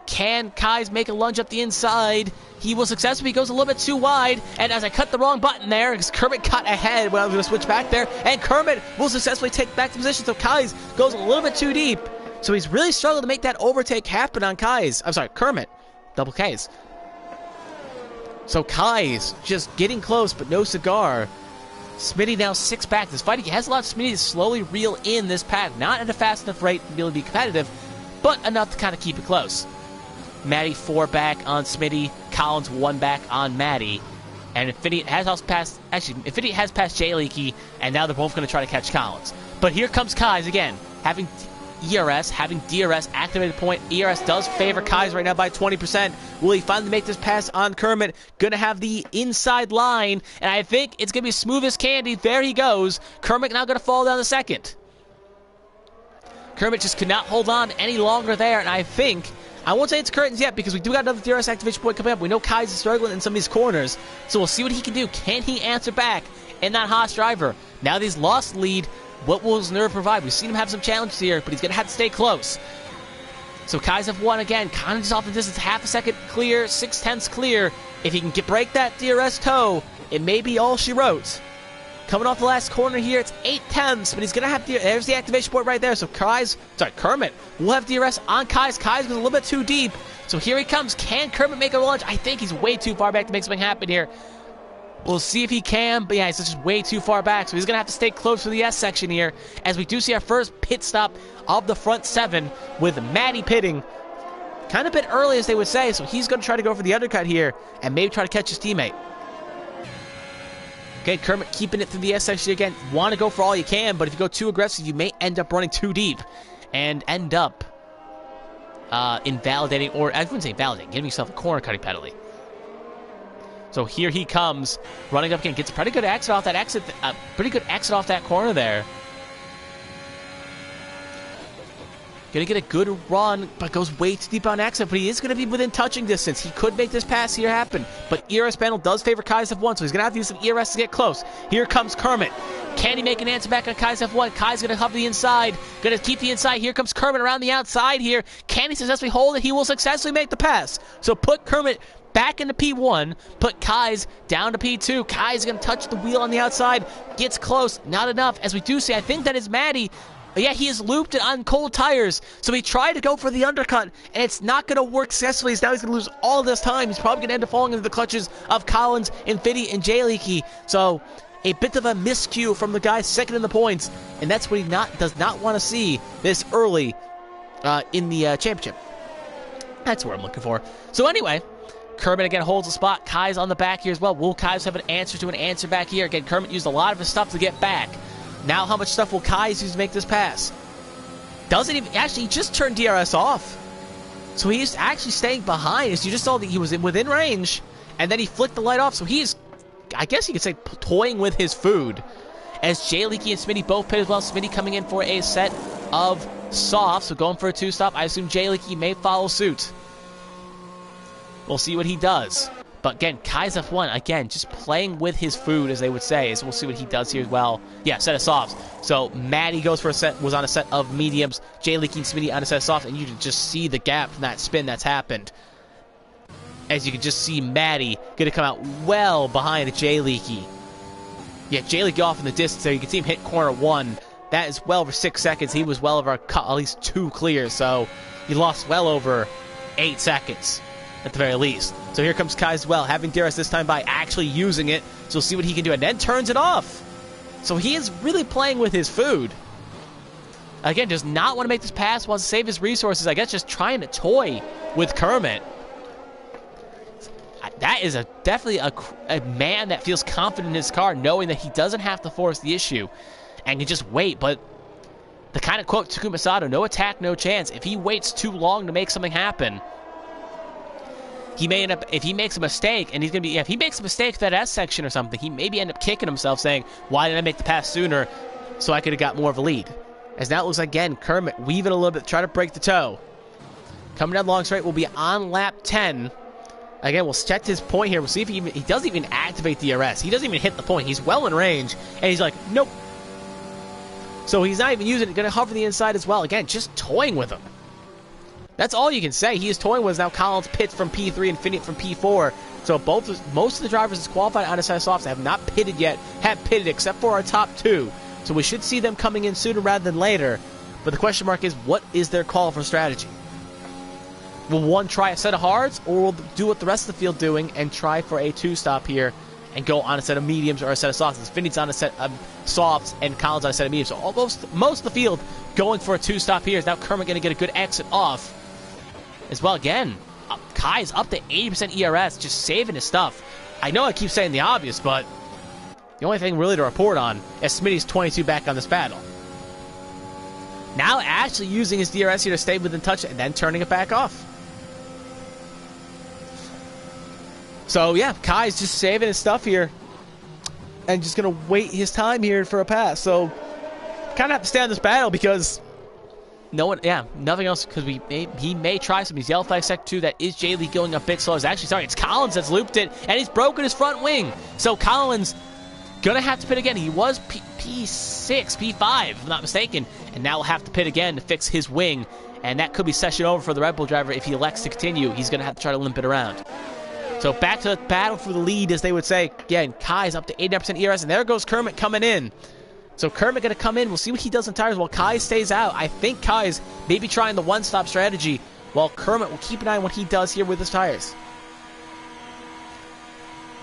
A: Can Kai's make a lunge up the inside? He will successfully. He goes a little bit too wide, and as I cut the wrong button there, because Kermit got ahead when I was going to switch back there, and Kermit will successfully take back the position, so Kai's goes a little bit too deep. So he's really struggled to make that overtake happen on Kermit. Double K's. So Kai's just getting close, but no cigar. Smitty now 6 back. This fight, he has allowed Smitty to slowly reel in this pack. Not at a fast enough rate to be able to be competitive, but enough to kind of keep it close. Maddie 4 back on Smitty. Collins 1 back on Maddie. And Infinity has also passed, Infinity has passed Jay Leakey, and now they're both going to try to catch Collins. But here comes Kai's again, having ERS, having DRS activated point. ERS does favor Kai's right now by 20%. Will he finally make this pass on Kermit? Gonna have the inside line, and I think it's gonna be smooth as candy. There he goes. Kermit now gonna fall down the second. Kermit just could not hold on any longer there, and I think, I won't say it's curtains yet because we do got another DRS activation point coming up. We know Kai's is struggling in some of these corners, so we'll see what he can do. Can he answer back in that Haas driver? Now that he's lost lead, what will his nerve provide? We've seen him have some challenges here, but he's going to have to stay close. So Kai's have won again, kind of just off the distance, half a second clear, 6/10 clear. If he can break that DRS toe, it may be all she wrote. Coming off the last corner here, it's 8/10, but he's going to have there's the activation point right there. So Kermit will have DRS on Kai's. Kai's goes a little bit too deep. So here he comes. Can Kermit make a lunge? I think he's way too far back to make something happen here. We'll see if he can, but yeah, he's just way too far back, so he's going to have to stay close to the S section here, as we do see our first pit stop of the front 7, with Maddie pitting kind of a bit early, as they would say, so he's going to try to go for the undercut here, and maybe try to catch his teammate. Okay, Kermit keeping it through the S section again. Want to go for all you can, but if you go too aggressive, you may end up running too deep, and end up invalidating, or I wouldn't say invalidating, giving yourself a corner cutting penalty. So here he comes, running up again, gets a pretty good exit off that corner there. Gonna get a good run, but goes way too deep on exit, but he is gonna be within touching distance. He could make this pass here happen, but ERS panel does favor Kai's F1, so he's gonna have to use some ERS to get close. Here comes Kermit. Can he make an answer back on Kai's F1? Kai's gonna hover the inside, gonna keep the inside. Here comes Kermit around the outside here. Can he successfully hold it? He will successfully make the pass. So put Kermit back into P1, put Kai's down to P2. Kai's going to touch the wheel on the outside, gets close, not enough. As we do see, I think that is Maddie. But yeah, he is looped it on cold tires. So he tried to go for the undercut, and it's not going to work successfully. Now he's going to lose all this time. He's probably going to end up falling into the clutches of Collins, Infinity, and Jay Leakey. So a bit of a miscue from the guy second in the points, and that's what he does not want to see this early in the championship. That's what I'm looking for. So anyway, Kermit again holds the spot. Kai's on the back here as well. Will Kai's have an answer back here? Again, Kermit used a lot of his stuff to get back. Now how much stuff will Kai's use to make this pass? Doesn't even, actually, he just turned DRS off. So he's actually staying behind. As you just saw, that he was within range, and then he flicked the light off. So he's, I guess you could say, toying with his food. As Jay Leakey and Smitty both pit as well. Smitty coming in for a set of softs, so going for a 2-stop. I assume Jay Leakey may follow suit. We'll see what he does. But again, Kai's F1, again, just playing with his food, as they would say. So we'll see what he does here as well. Yeah, set of softs. So Maddie goes for a set, was on a set of mediums. Jay Leaky and Smitty on a set of softs, and you can just see the gap from that spin that's happened. As you can just see Maddie going to come out well behind Jay Leaky. Yeah, Jay Leaky off in the distance there. You can see him hit corner 1. That is well over 6 seconds. He was well over at least 2 clears, so he lost well over 8 seconds at the very least. So here comes Kai as well, having DRS this time by actually using it. So we'll see what he can do, and then turns it off. So he is really playing with his food. Again, does not want to make this pass, wants to save his resources. I guess just trying to toy with Kermit. That is definitely a man that feels confident in his car, knowing that he doesn't have to force the issue and can just wait. But the kind of quote Takuma Sato, no attack, no chance. If he waits too long to make something happen, he may end up, if he makes a mistake, and he's going to be, if he makes a mistake with that S section or something, he maybe end up kicking himself saying, why didn't I make the pass sooner so I could have got more of a lead? As now it looks like, again, Kermit weaving a little bit, try to break the toe. Coming down long straight will be on lap 10. Again, we'll check his point here. We'll see if he doesn't even activate DRS. He doesn't even hit the point. He's well in range, and he's like, nope. So he's not even using it. Going to hover the inside as well. Again, just toying with him. That's all you can say. He is toying with. Now Collins pits from P3 and Finite from P4. So most of the drivers is qualified on a set of softs have not pitted yet. Have pitted except for our top 2. So we should see them coming in sooner rather than later. But the question mark is, what is their call for strategy? Will one try a set of hards, or will do what the rest of the field doing and try for a 2-stop here and go on a set of mediums or a set of softs? Finne's on a set of softs and Collins on a set of mediums. So most of the field going for a 2-stop here. Is now Kermit going to get a good exit off as well? Again, Kai's up to 80% ERS, just saving his stuff. I know I keep saying the obvious, but the only thing really to report on is Smitty's 22 back on this battle. Now actually using his DRS here to stay within touch and then turning it back off. So yeah, Kai's just saving his stuff here and just going to wait his time here for a pass. So kind of have to stay on this battle because nothing else, because he may try some. He's yellow flag sec 2. That is Jay Lee going a bit slow. It's Collins that's looped it, and he's broken his front wing. So Collins gonna have to pit again. He was P6, P5, if I'm not mistaken, and now will have to pit again to fix his wing, and that could be session over for the Red Bull driver if he elects to continue. He's gonna have to try to limp it around. So back to the battle for the lead, as they would say. Again, Kai's up to 89% ERS, and there goes Kermit coming in. So Kermit going to come in. We'll see what he does in tires while Kai stays out. I think Kai's maybe trying the one-stop strategy, while Kermit will keep an eye on what he does here with his tires.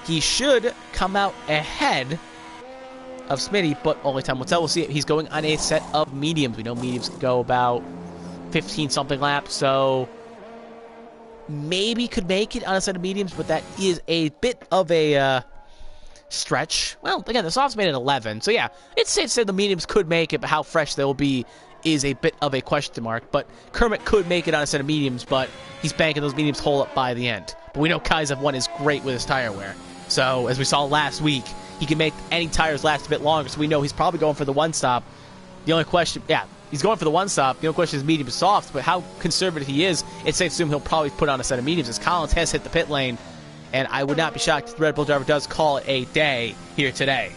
A: He should come out ahead of Smitty, but only time will tell. We'll see. He's going on a set of mediums. We know mediums can go about 15-something laps, so maybe could make it on a set of mediums, but that is a bit of a stretch. Well, again, the softs made it 11, so yeah, it's safe to say the mediums could make it, but how fresh they will be is a bit of a question mark. But Kermit could make it on a set of mediums, but he's banking those mediums whole up by the end. But we know Kai's F1 is great with his tire wear, so as we saw last week, he can make any tires last a bit longer, so we know he's probably going for the one-stop. The only question, he's going for the one-stop. The only question is medium to soft, but how conservative he is, it's safe to assume he'll probably put on a set of mediums, as Collins has hit the pit lane, and I would not be shocked if the Red Bull driver does call it a day here today.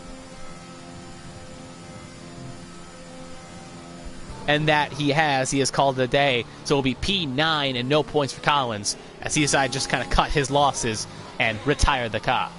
A: And that he has called it a day, so it'll be P9 and no points for Collins, as he decided to just kind of cut his losses and retire the car.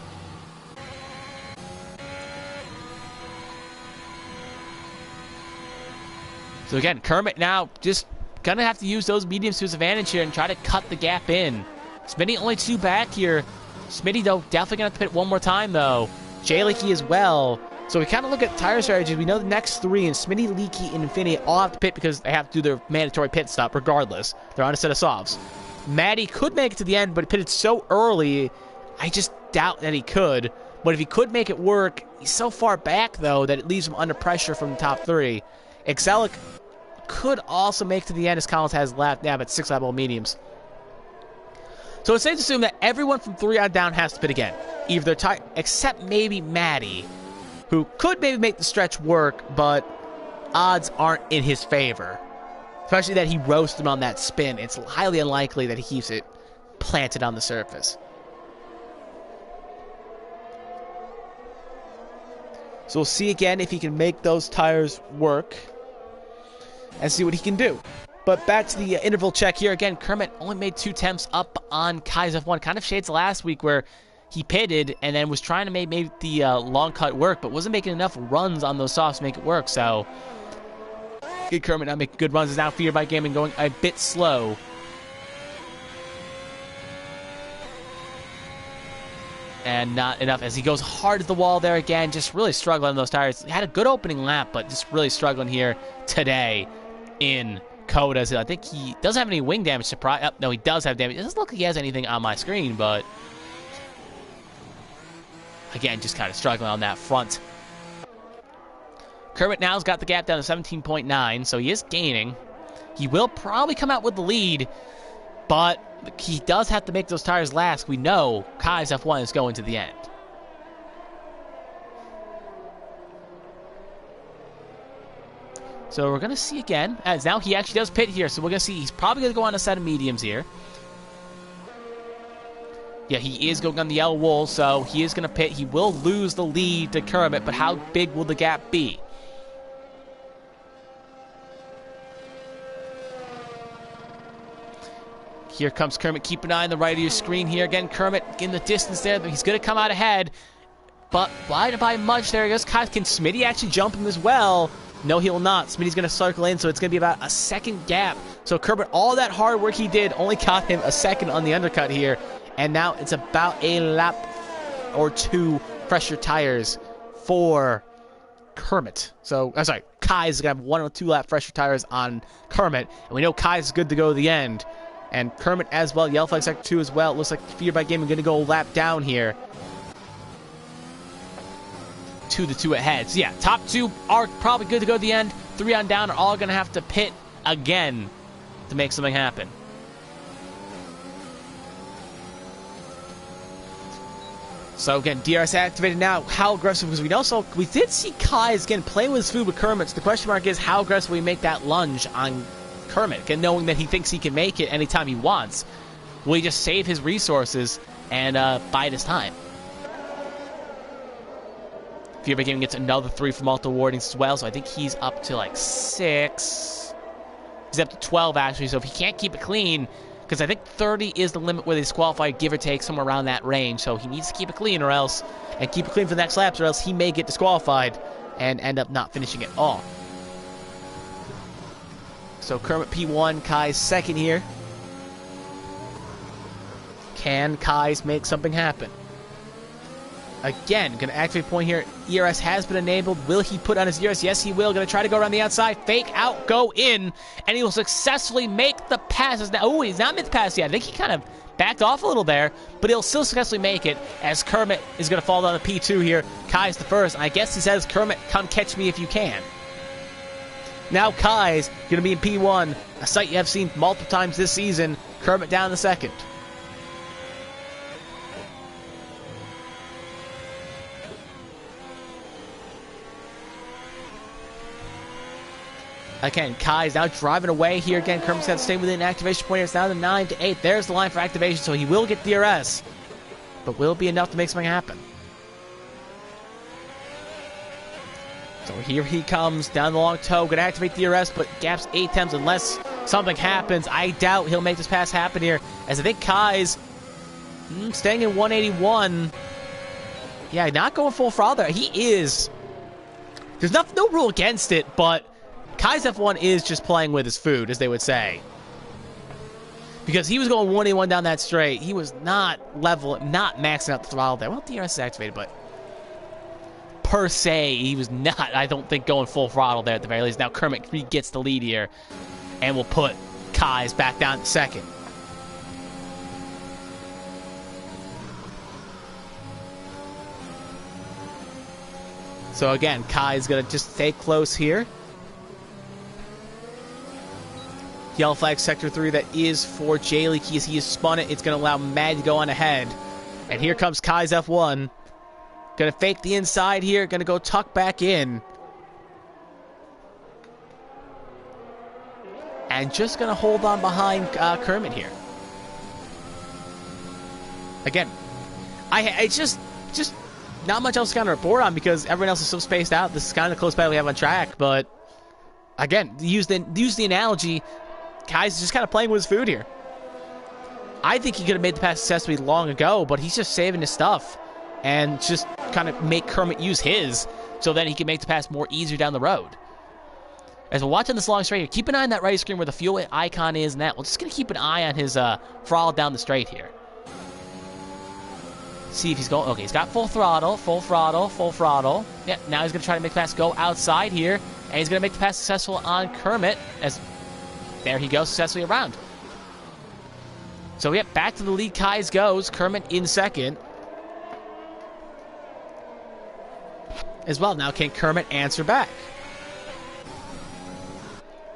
A: So again, Kermit now just going to have to use those mediums to his advantage here and try to cut the gap in. Smitty only 2 back here. Smitty, though, definitely going to have to pit one more time, though. Jay Leaky as well. So we kind of look at tire strategies. We know the next 3, and Smitty, Leaky, and Infinity all have to pit because they have to do their mandatory pit stop regardless. They're on a set of softs. Maddie could make it to the end, but he pitted so early, I just doubt that he could. But if he could make it work, he's so far back, though, that it leaves him under pressure from the top 3. Excelic could also make it to the end, as Collins has lap now at 6 level mediums. So it's safe to assume that everyone from 3 on down has to pit again. Either their tire, except maybe Maddie, who could maybe make the stretch work, but odds aren't in his favor. Especially that he roasted him on that spin. It's highly unlikely that he keeps it planted on the surface. So we'll see again if he can make those tires work and see what he can do. But back to the interval check here. Again, Kermit only made 2 attempts up on Kai's F1. Kind of shades last week where he pitted and then was trying to make the long cut work, but wasn't making enough runs on those softs to make it work. So, good Kermit not making good runs. Is now feared by Gaming going a bit slow. And not enough as he goes hard at the wall there again. Just really struggling on those tires. He had a good opening lap, but just really struggling here today in Coda. I think he doesn't have any wing damage. Surprise! Oh, no, he does have damage. It doesn't look like he has anything on my screen, but again, just kind of struggling on that front. Kermit now's got the gap down to 17.9, so he is gaining. He will probably come out with the lead, but he does have to make those tires last. We know Kai's F1 is going to the end. So we're going to see again, as now he actually does pit here, so we're going to see he's probably going to go on a set of mediums here. Yeah, he is going on the yellow wool, so he is going to pit. He will lose the lead to Kermit, but how big will the gap be? Here comes Kermit. Keep an eye on the right of your screen here. Again, Kermit in the distance there. He's going to come out ahead, but wide by much. There he goes. Can Smitty actually jump him as well? No, he will not. Smitty's going to circle in, so it's going to be about a second gap. So Kermit, all that hard work he did only got him a second on the undercut here. And now it's about a lap or two fresher tires for Kermit. So, I'm sorry, Kai's going to have 1 or 2 lap fresher tires on Kermit. And we know Kai's good to go to the end. And Kermit as well, Yellow Flag Sector 2 as well. It looks like Fear by Gaming going to go a lap down here to the 2 ahead. So yeah, top 2 are probably good to go to the end. 3 on down are all going to have to pit again to make something happen. So again, DRS activated now. How aggressive? Because we did see Kai's again playing with his food with Kermit. So the question mark is how aggressive we make that lunge on Kermit, again, knowing that he thinks he can make it anytime he wants. Will he just save his resources and bide his time? Fear by Gaming gets another 3 from multiple warnings as well, so I think he's up to like 6. He's up to 12 actually, so if he can't keep it clean, because I think 30 is the limit where they disqualify, give or take, somewhere around that range, so he needs to keep it clean or else, and keep it clean for the next laps, or else he may get disqualified and end up not finishing it all. So Kermit P1, Kai's second here. Can Kai's make something happen? Again, going to activate point here. ERS has been enabled. Will he put on his ERS? Yes, he will. Going to try to go around the outside. Fake out, go in. And he will successfully make the passes. Now, oh, he's not made the pass yet. I think he kind of backed off a little there. But he'll still successfully make it as Kermit is going to fall down to P2 here. Kai's the first. And I guess he says, Kermit, come catch me if you can. Now Kai's going to be in P1. A sight you have seen multiple times this season. Kermit down the second. Again, Kai's now driving away here. Again, Kermit's got to stay within activation point here. It's now the 9 to 8. There's the line for activation, so he will get DRS. But will it be enough to make something happen? So here he comes down the long toe. Going to activate DRS, but gaps 8 attempts unless something happens. I doubt he'll make this pass happen here, as I think Kai's staying in 181. Yeah, not going full throttle there. He is. There's no rule against it, but Kai's F1 is just playing with his food, as they would say. Because he was going 181 down that straight. He was not maxing out the throttle there. Well, DRS is activated, but per se, he was not, I don't think, going full throttle there at the very least. Now Kermit gets the lead here, and will put Kai's back down to second. So again, Kai's going to just stay close here. Yellow flag sector 3, that is for Jaylee. He has spun it. It's going to allow Mad to go on ahead. And here comes Kai's F1. Going to fake the inside here. Going to go tuck back in. And just going to hold on behind Kermit here. Again, it's just not much else to kind of report on because everyone else is so spaced out. This is kind of the close battle we have on track, but again, use the analogy, Kai's just kind of playing with his food here. I think he could have made the pass successfully long ago, but he's just saving his stuff and just kind of make Kermit use his so then he can make the pass more easier down the road. As we're watching this long straight here, keep an eye on that right screen where the fuel icon is and that. We're just going to keep an eye on his throttle down the straight here. See if he's going. Okay, he's got full throttle, full throttle, full throttle. Yeah, now he's going to try to make the pass go outside here, and he's going to make the pass successful on Kermit as there he goes successfully around. So, yeah, back to the lead Kai's goes. Kermit in second. As well, now can Kermit answer back?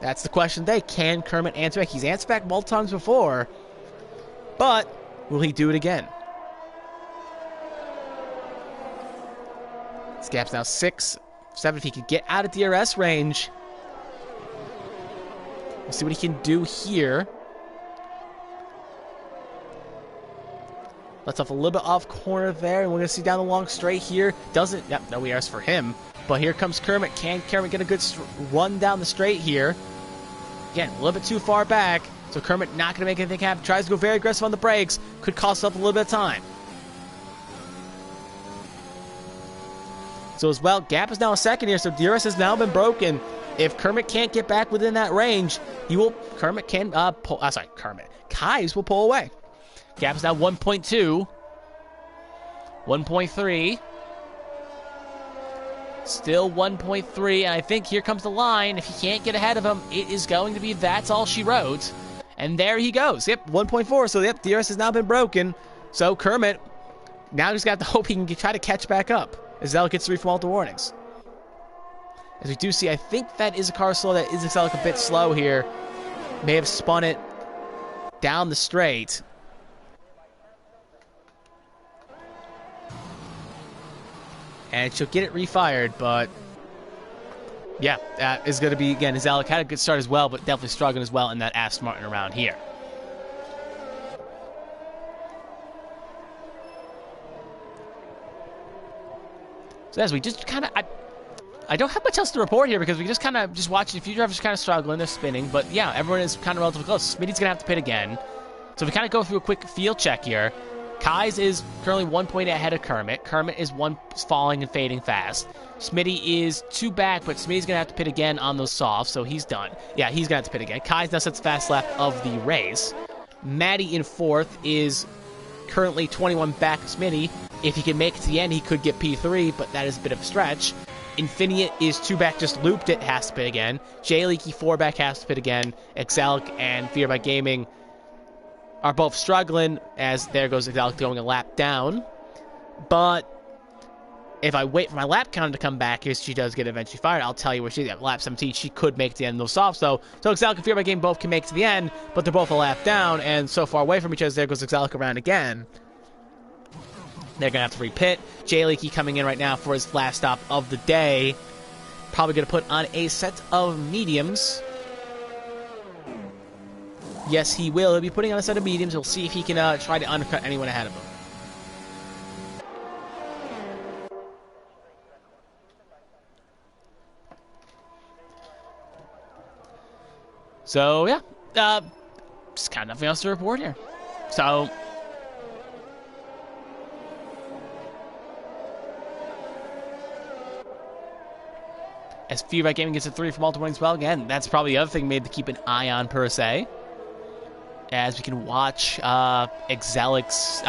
A: That's the question today. Can Kermit answer back? He's answered back multiple times before, but will he do it again? This gap's now 6, 7. If he can get out of DRS range, we'll see what he can do here. Let's off a little bit off corner there, and we're going to see down the long straight here. Doesn't, yep, no ERS for him. But here comes Kermit. Can Kermit get a good run down the straight here? Again, a little bit too far back, so Kermit not going to make anything happen. Tries to go very aggressive on the brakes. Could cost up a little bit of time. So as well, gap is now a second here, so DRS has now been broken. If Kermit can't get back within that range, Kai's will pull away. Gap is now 1.2. 1.3. Still 1.3, and I think here comes the line. If he can't get ahead of him, it is going to be that's all she wrote. And there he goes. Yep, 1.4. So, yep, DRS has now been broken. So, Kermit now just got to hope he can try to catch back up as Zelic gets 3 from all the warnings. As we do see, I think that is a car slow. That is Zelic a bit slow here. May have spun it down the straight. And she'll get it refired, but yeah, that is going to be, again, Zelic had a good start as well, but definitely struggling as well in that Aston Martin around here. So as we just kind of, I don't have much else to report here because we just kind of just watching a few drivers kind of struggling, they're spinning, but yeah, everyone is kind of relatively close. Smitty's going to have to pit again. So we kind of go through a quick field check here. Kai's is currently 1 point ahead of Kermit. Kermit is falling and fading fast. Smitty is 2 back, but Smitty's going to have to pit again on those softs, so he's done. Yeah, he's going to have to pit again. Kai's now sets fast lap of the race. Maddie in 4th is currently 21 back of Smitty. If he can make it to the end, he could get P3, but that is a bit of a stretch. Infiniate is 2 back, just looped it, has to pit again. Jay Leaky 4 back, has to pit again. Exalic and Fear by Gaming are both struggling, as there goes Exalic going a lap down. But if I wait for my lap counter to come back, here she does get eventually fired. I'll tell you where she's at. Lap 17, she could make it to the end of those softs, though. So Exalic and Fear by Game both can make it to the end, but they're both a lap down, and so far away from each other, there goes Exalic around again. They're going to have to repit. Jay Leaky coming in right now for his last stop of the day. Probably going to put on a set of mediums. Yes, he will. He'll be putting on a set of mediums. He'll see if he can try to undercut anyone ahead of him. So, yeah. Just kind of nothing else to report here. So, as Fear by Gaming gets a 3 from multiple points, well, again, that's probably the other thing made to keep an eye on, per se. As we can watch Exalic's,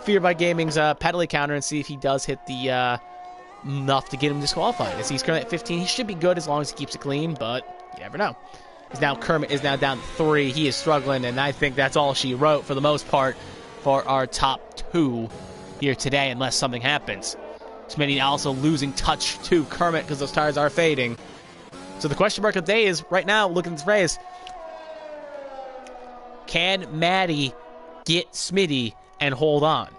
A: Fear by Gaming's penalty counter and see if he does hit the enough to get him disqualified. As he's currently at 15, he should be good as long as he keeps it clean, but you never know. Kermit is now down to 3. He is struggling, and I think that's all she wrote for the most part for our top 2 here today, unless something happens. Smitty also losing touch to Kermit because those tires are fading. So the question mark of the day is, right now, looking at this race, can Maddie get Smitty and hold on?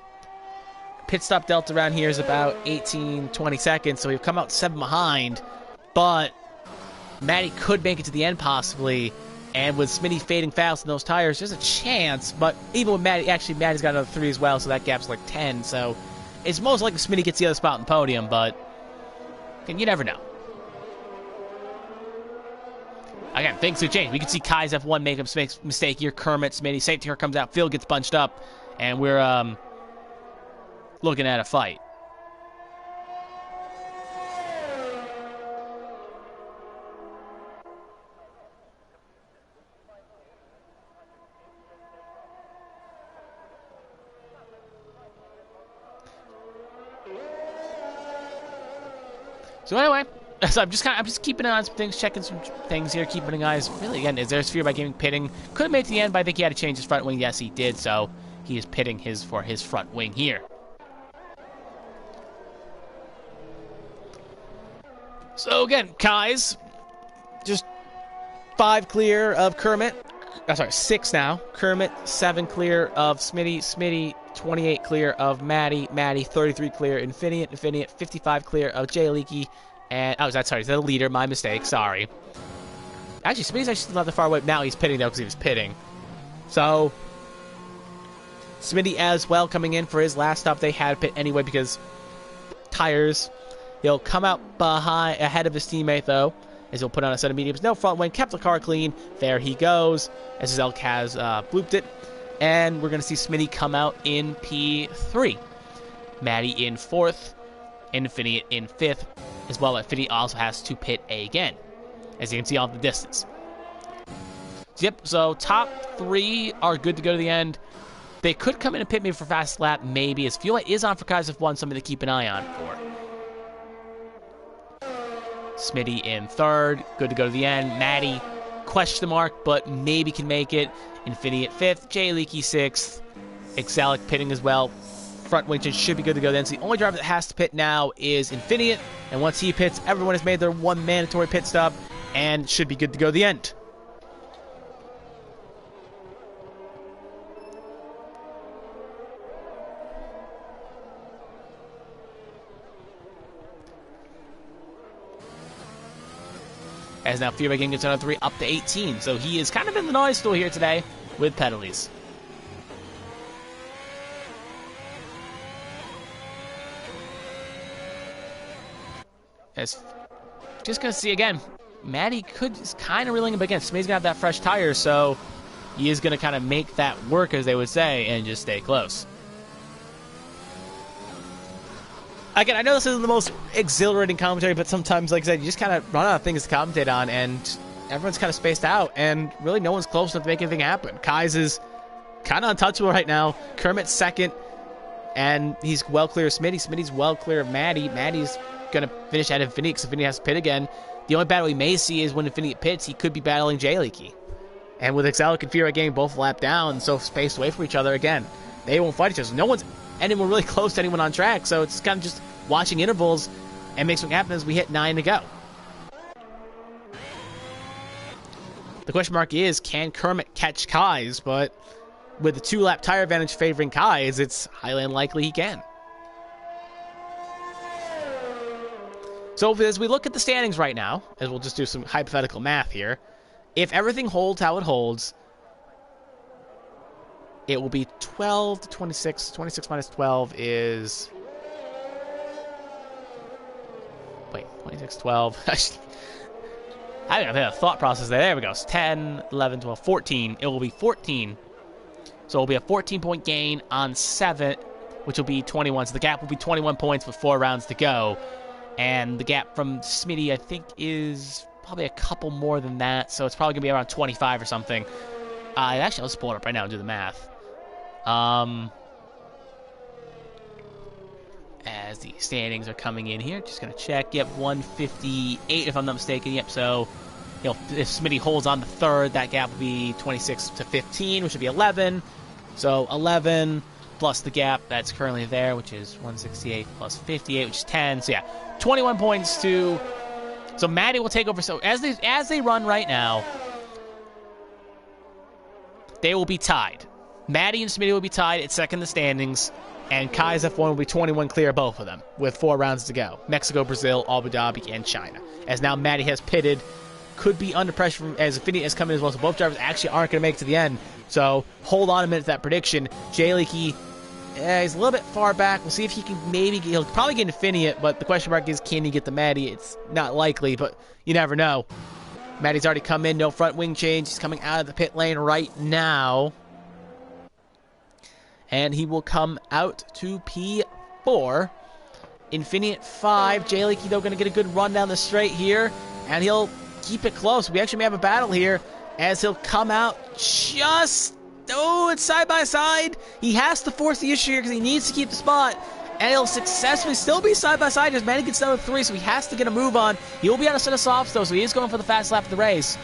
A: Pit stop delta around here is about 18-20 seconds, so we've come out 7 behind, but Maddie could make it to the end possibly, and with Smitty fading fast in those tires, there's a chance, but even with Maddie, actually Maddie's got another 3 as well, so that gap's like 10, so it's most likely Smitty gets the other spot on the podium, but you never know. Again, things have changed. We can see Kai's F1 make a mistake here. Kermit, Smitty, safety car comes out. Phil gets bunched up, and we're looking at a fight. So anyway, so I'm just keeping an eye on some things, checking some things here, keeping an eye. Really, again, is there a Sphere by Gaming pitting? Could have made it to the end, but I think he had to change his front wing. Yes, he did. So he is pitting for his front wing here. So again, Kai's just 5 clear of Kermit. Sorry, 6 now. Kermit 7 clear of Smitty. Smitty 28 clear of Maddie. Maddie 33 clear. Infinite 55 clear of Jay Leakey. And that's the leader. My mistake. Sorry. Actually, Smitty's actually not that far away. Now he's pitting though because he was pitting. So Smitty as well coming in for his last stop. They had pit anyway because tires. He'll come out ahead of his teammate though, as he'll put on a set of mediums. No front wing, kept the car clean. There he goes, as his Elk has blooped it. And we're going to see Smitty come out in P3. Maddie in 4th. Infinite in 5th. As well, Infinite also has to pit again, as you can see off the distance. Yep, so top 3 are good to go to the end. They could come in and pit me for fast lap, maybe, as Fuel is on for Kai's F1, something to keep an eye on for. Smitty in 3rd, good to go to the end. Maddie, question mark, but maybe can make it. Infinity at 5th, Jay Leakey 6th, Exalic pitting as well. Front wing should be good to go then. So the only driver that has to pit now is Infinite, and once he pits, everyone has made their 1 mandatory pit stop and should be good to go to the end. As now Fear by Game gets another 3 up to 18. So he is kind of in the naughty stool here today with penalties. As just going to see again, Maddie is kind of reeling him, but again, Smitty's going to have that fresh tire, so he is going to kind of make that work, as they would say, and just stay close. Again, I know this isn't the most exhilarating commentary, but sometimes, like I said, you just kind of run out of things to commentate on, and everyone's kind of spaced out, and really no one's close enough to make anything happen. Kai's is kind of untouchable right now. Kermit's 2nd, and he's well clear of Smitty. Smitty's well clear of Maddie. Maddie's going to finish at Infinity because Infinity has to pit again. The only battle we may see is when Infinity pits, he could be battling Jay Leakey. And with Exalic and Fear getting both lapped down, so spaced away from each other again, they won't fight each other. So no one's anyone really close to anyone on track, so it's kind of just watching intervals and make something happen as we hit 9 to go. The question mark is, can Kermit catch Kai's? But with the 2-lap tire advantage favoring Kai's, it's highly unlikely he can. So as we look at the standings right now, as we'll just do some hypothetical math here, if everything holds how it holds, it will be 12 to 26. 26 minus 12 is... Wait, 26, 12. I don't have a thought process there. There we go. It's 10, 11, 12, 14. It will be 14. So it will be a 14-point gain on 7, which will be 21. So the gap will be 21 points with 4 rounds to go. And the gap from Smitty, I think, is probably a couple more than that. So it's probably going to be around 25 or something. Actually, let's pull it up right now and do the math. As the standings are coming in here, just going to check. Yep, 158 if I'm not mistaken. Yep, so if Smitty holds on the 3rd, that gap will be 26 to 15, which would be 11. So 11 plus the gap that's currently there, which is 168 plus 58, which is 10. So yeah, 21 points to... So Maddie will take over. So as they run right now, they will be tied. Maddie and Smitty will be tied at 2nd in the standings, and Kai's F1 will be 21 clear, both of them, with 4 rounds to go. Mexico, Brazil, Abu Dhabi, and China. As now Maddie has pitted, could be under pressure from, as Infinity has come in as well, so both drivers actually aren't going to make it to the end. So hold on a minute to that prediction. Jay Leakey He's a little bit far back. We'll see if he can he'll probably get Infinite, but the question mark is, can he get the Maddie? It's not likely, but you never know. Maddie's already come in, no front wing change. He's coming out of the pit lane right now. And he will come out to P4. Infinite 5. Jay Leakey, though, going to get a good run down the straight here. And he'll keep it close. We actually may have a battle here as he'll come out just... Oh, it's side by side. He has to force the issue here because he needs to keep the spot. And he'll successfully still be side by side as Manny gets down to 3, so he has to get a move on. He will be on a set of softs, though, so he is going for the fast lap of the race.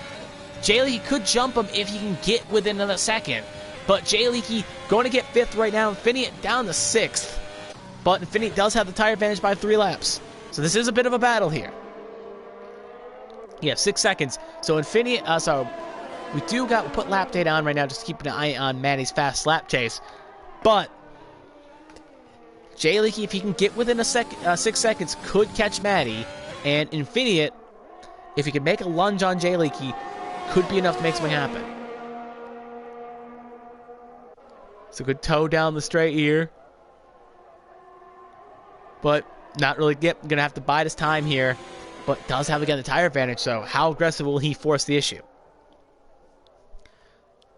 A: Jay Leakey could jump him if he can get within another second. But Jay Leakey going to get 5th right now. Infinite down to 6th. But Infinite does have the tire advantage by 3 laps. So this is a bit of a battle here. Yeah, 6 seconds. So Infinite, we do put lap data on right now, just to keep an eye on Manny's fast lap chase. But Jay Leakey, if he can get within 6 seconds, could catch Maddie. And Infinite, if he can make a lunge on Jay Leakey, could be enough to make something happen. So good toe down the straight here. But not really going to have to bide his time here. But does have, again, the tire advantage, so how aggressive will he force the issue?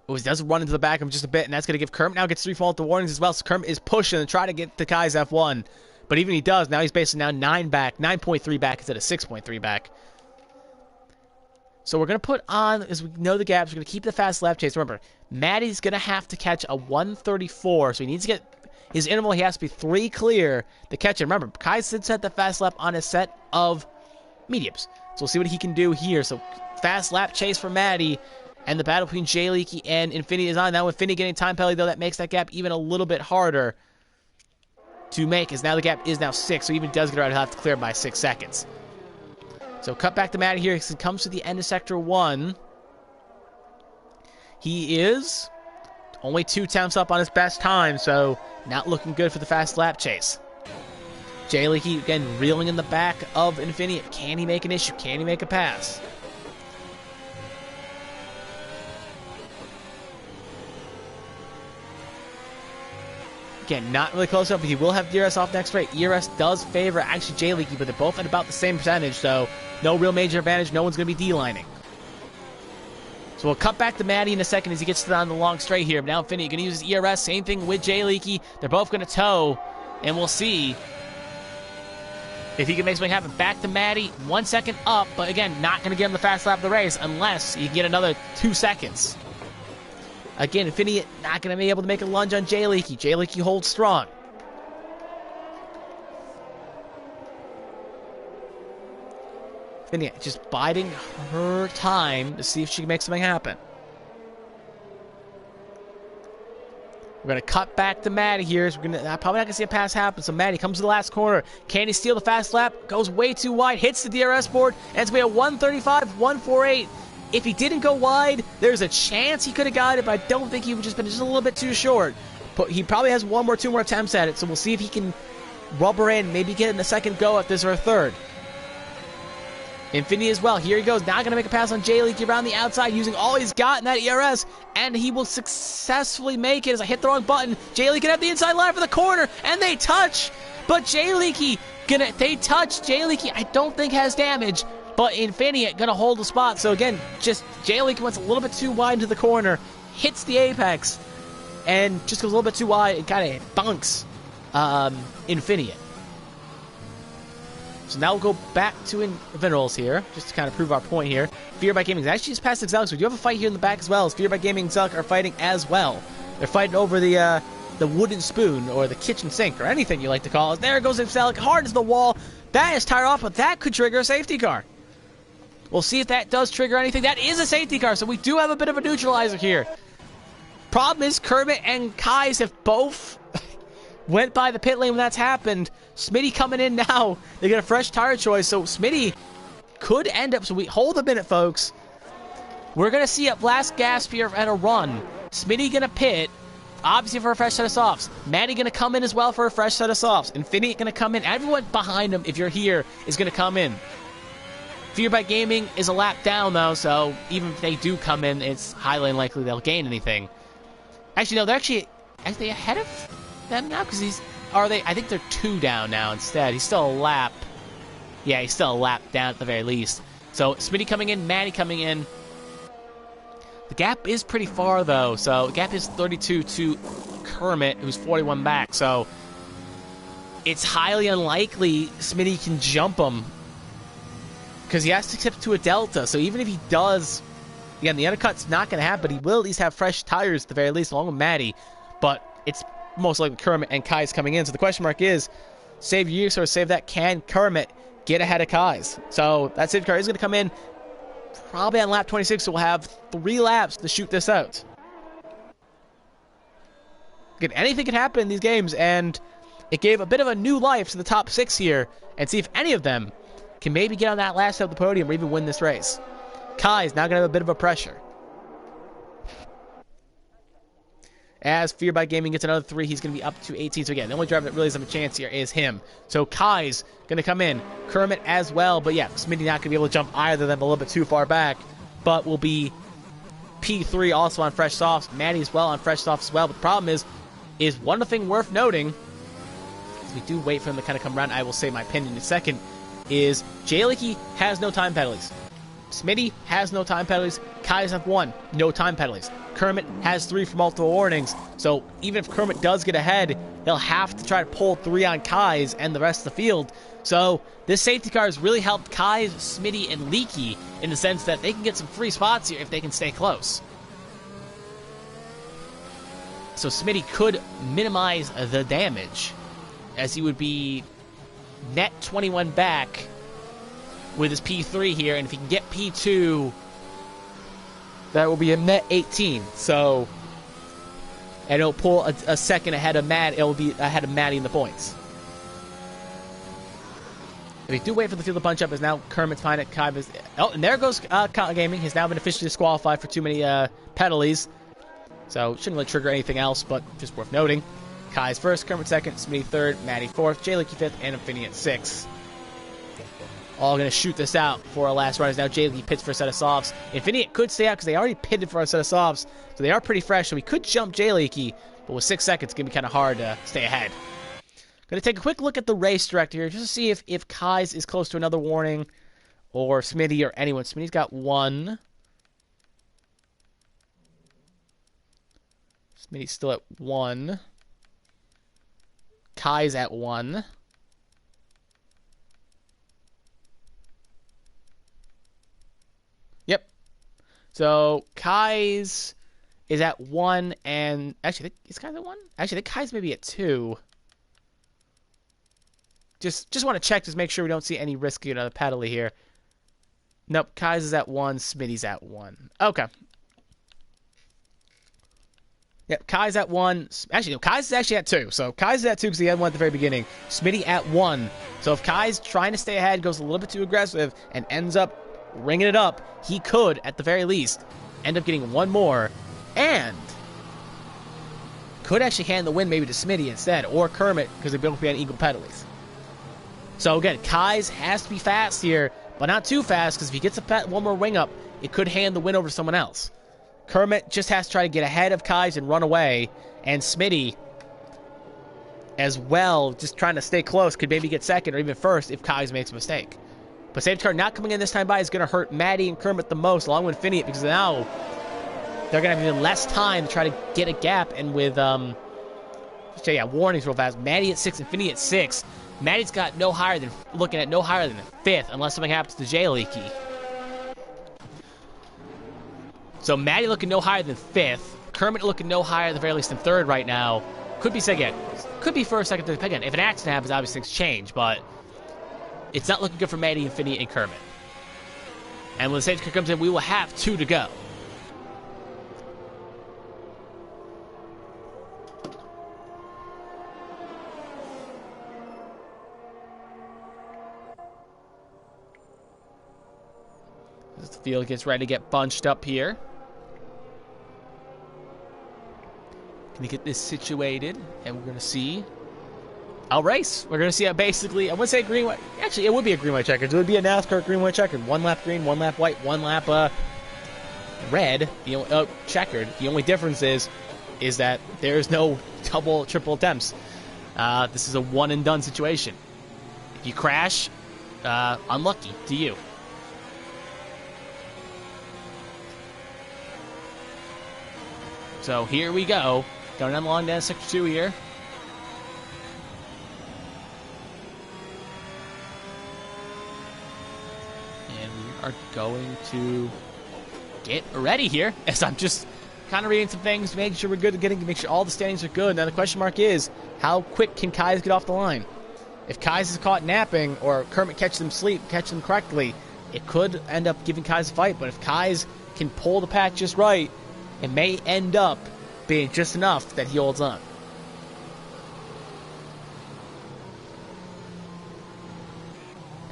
A: He does run into the back of him just a bit, and that's going to give Kermit now gets 3 fault warnings as well. So Kermit is pushing and trying to get to Kai's F1. But even he does, now he's basically now 9.3 back instead of 6.3 back. So we're going to put on, as we know the gaps, we're going to keep the fast lap chase. Remember, Maddie's going to have to catch a 134, so he needs to get his interval. He has to be 3 clear to catch it. Remember, Kai did set the fast lap on a set of mediums. So we'll see what he can do here. So fast lap chase for Maddie. And the battle between Jay Leakey and Infinity is on. Now with Infinity getting time penalty, though, that makes that gap even a little bit harder to make, as now the gap is now 6, so even does get around, he'll have to clear by 6 seconds. So cut back to Maddie here, as he comes to the end of Sector 1. He is only 2 temps up on his best time, so not looking good for the fast lap chase. Jay Leakey, again, reeling in the back of Infinity. Can he make an issue? Can he make a pass? Again, not really close up, but he will have DRS off next straight. ERS does favor actually Jay Leakey, but they're both at about the same percentage, so no real major advantage. No one's going to be D-lining. So we'll cut back to Maddie in a second as he gets down the long straight here. But now Infinity going to use his ERS. Same thing with Jay Leakey. They're both going to tow, and we'll see if he can make something happen. Back to Maddie, 1 second up, but again, not going to give him the fast lap of the race unless he can get another 2 seconds. Again, Infinity not going to be able to make a lunge on Jay Leakey. Jay Leakey holds strong. Infinity just biding her time to see if she can make something happen. We're going to cut back to Maddie here. So we're probably not going to see a pass happen. So Maddie comes to the last corner. Can he steal the fast lap? Goes way too wide. Hits the DRS board. And it's going to be a 135, 148. If he didn't go wide, there's a chance he could have got it, but I don't think he would just been just a little bit too short. But he probably has 1 or 2 more attempts at it, so we'll see if he can rubber in, maybe get in the second go at this or a third. Infinity as well. Here he goes. Now going to make a pass on Jay Leakey around the outside, using all he's got in that ERS, and he will successfully make it as I hit the wrong button. Jay Leakey at the inside line for the corner, and they touch, but Jay Leakey they touch. Jay Leakey, I don't think has damage. But Infinity going to hold the spot. So again, just Jay Leakey went a little bit too wide into the corner, hits the apex, and just goes a little bit too wide and kind of bunks Infinity. So now we'll go back to Invernals here, just to kind of prove our point here. Fear by Gaming is actually just past Exelic, so we do have a fight here in the back as well, as Fear by Gaming and Exelic are fighting as well. They're fighting over the wooden spoon, or the kitchen sink, or anything you like to call it. There goes Exelic, hard as the wall. That is tire off, but that could trigger a safety car. We'll see if that does trigger anything. That is a safety car, so we do have a bit of a neutralizer here. Problem is, Kermit and Kai's have both went by the pit lane when that's happened. Smitty coming in now. They get a fresh tire choice, so Smitty could end up... So we hold a minute, folks. We're going to see a last gasp here at a run. Smitty going to pit, obviously for a fresh set of softs. Maddie going to come in as well for a fresh set of softs. Infinity going to come in. Everyone behind him, if you're here, is going to come in. Fear by Gaming is a lap down, though, so even if they do come in, it's highly unlikely they'll gain anything. Actually, no, they're actually ahead of them now? Because I think they're 2 down now instead. He's still a lap. Yeah, he's still a lap down at the very least. So Smitty coming in, Maddie coming in. The gap is pretty far, though. So the gap is 32 to Kermit, who's 41 back. So it's highly unlikely Smitty can jump him, because he has to tip to a delta. So even if he does, again, the undercut's not going to happen, but he will at least have fresh tires at the very least, along with Maddie. But it's most likely Kermit and Kai's coming in. So the question mark is, save use or save that, can Kermit get ahead of Kai's? So that safety car is going to come in probably on lap 26, so we'll have 3 laps to shoot this out. Again, anything can happen in these games, and it gave a bit of a new life to the top 6 here, and see if any of them can maybe get on that last step of the podium or even win this race. Kai's now going to have a bit of a pressure. As Fear by Gaming gets another 3, he's going to be up to 18. So again, the only driver that really does have a chance here is him. So Kai's going to come in. Kermit as well. But yeah, Smitty not going to be able to jump either of them, a little bit too far back. But will be P3 also on fresh softs. Maddie as well on fresh softs as well. But the problem is one thing worth noting, as we do wait for him to kind of come around, I will say my opinion in a second, is Jay Leakey has no time penalties. Smitty has no time penalties. Kai's have 1, no time penalties. Kermit has 3 for multiple warnings. So even if Kermit does get ahead, he'll have to try to pull 3 on Kai's and the rest of the field. So this safety car has really helped Kai's, Smitty, and Leakey in the sense that they can get some free spots here if they can stay close. So Smitty could minimize the damage, as he would be net 21 back with his P3 here, and if he can get P2, that will be a net 18. So, and it'll pull a second ahead of Matt. It'll be ahead of Maddie in the points. If we do wait for the field to punch up, as now Kermit's behind it. Oh, and there goes Gaming. He's now been officially disqualified for too many penalties. So, shouldn't really trigger anything else, but just worth noting. Kai's first, Kermit second, Smitty third, Maddie fourth, Jay Leakey fifth, and Infinity at sixth. All going to shoot this out for our last run. As now Jay Leakey pits for a set of softs. Infinity could stay out because they already pitted for a set of softs, so they are pretty fresh. So we could jump Jay Leakey, but with 6 seconds, it's going to be kind of hard to stay ahead. Going to take a quick look at the race director here just to see if Kai's is close to another warning, or Smitty, or anyone. Smitty's got 1. Smitty's still at 1. Kai's at 1. Yep. So Kai's is at 1, and actually, is Kai's at 1? Actually, I think Kai's maybe at 2. Just want to check, just make sure we don't see any risk of another penalty here. Nope, Kai's is at 1, Smitty's at 1. Okay. Yep, Kai's at 1. Actually, no, Kai's is actually at 2. So Kai's is at 2 because he had 1 at the very beginning. Smitty at 1. So if Kai's trying to stay ahead, goes a little bit too aggressive, and ends up ringing it up, he could, at the very least, end up getting 1 more, and could actually hand the win maybe to Smitty instead, or Kermit, because they both be on equal penalties. So again, Kai's has to be fast here, but not too fast, because if he gets 1 more wing up, it could hand the win over to someone else. Kermit just has to try to get ahead of Kai's and run away, and Smitty as well, just trying to stay close, could maybe get second or even first if Kai's makes a mistake. But safety car not coming in this time by is going to hurt Maddie and Kermit the most, along with Infinity, because now they're going to have even less time to try to get a gap. And with, warnings real fast. Maddie at 6, Infinity at 6. Maddie's got no higher than 5th, unless something happens to Jay Leakey. So Maddie looking no higher than 5th. Kermit looking no higher at the very least than 3rd right now. Could be second. Could be first, second, third. Again, if an accident happens, obviously things change, but it's not looking good for Maddie, Infinity, and Kermit. And when the safety car comes in, we will have 2 to go. As the field gets ready to get bunched up here. Gonna get this situated, and we're gonna see a race. We're gonna see basically, I wouldn't say green white. Actually, it would be a green white checkered. It would be a NASCAR green white checkered. 1 lap green, 1 lap white, 1 lap red. Checkered. The only difference is is that there's no double, triple attempts. This is a one-and-done situation. If you crash, unlucky to you. So here we go. Going down the long down sector 2 here. And we are going to get ready here, as I'm just kind of reading some things, making sure we're good, make sure all the standings are good. Now the question mark is, how quick can Kais get off the line? If Kais is caught napping, or Kermit catch them correctly, it could end up giving Kais a fight. But if Kais can pull the pack just right, it may end up being just enough that he holds on.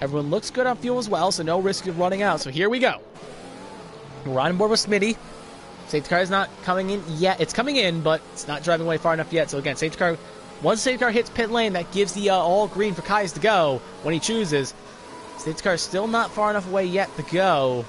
A: Everyone looks good on fuel as well, so no risk of running out. So here we go. We're on board with Smitty. Safety car is not coming in yet. It's coming in, but it's not driving away far enough yet. So again, safety car, once safety car hits pit lane, that gives the all green for Kais to go when he chooses. Safety car is still not far enough away yet to go.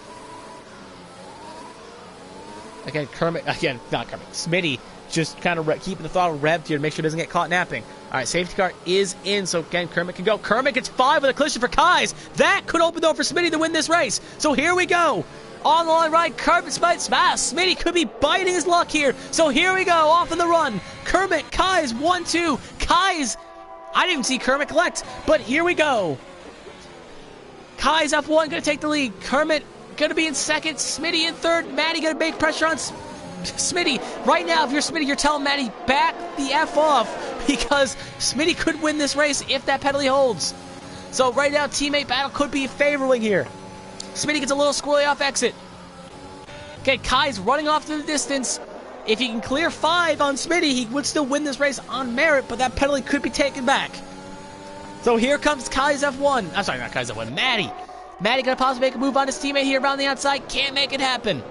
A: Again, Smitty just kind of keeping the throttle revved here to make sure it doesn't get caught napping. All right, safety car is in, so again, Kermit can go. Kermit gets 5 with a collision for Kais. That could open the door for Smitty to win this race. So here we go. On the line right, Kermit smash. Smitty could be biting his luck here. So here we go, off on the run. Kermit, Kais, 1-2. Kais, I didn't even see Kermit collect, but here we go. Kais F1 going to take the lead. Kermit going to be in second. Smitty in third. Maddie going to make pressure on Smitty. Right now, if you're Smitty, you're telling Maddie, back the F off, because Smitty could win this race if that penalty holds. So right now, teammate battle could be favoring here. Smitty gets a little squirrely off exit. Okay, Kai's running off to the distance. If he can clear 5 on Smitty, he would still win this race on merit, but that penalty could be taken back. So here comes Kai's F1. I'm sorry, not Kai's F1, Maddie. Maddie gonna possibly make a move on his teammate here around the outside. Can't make it happen.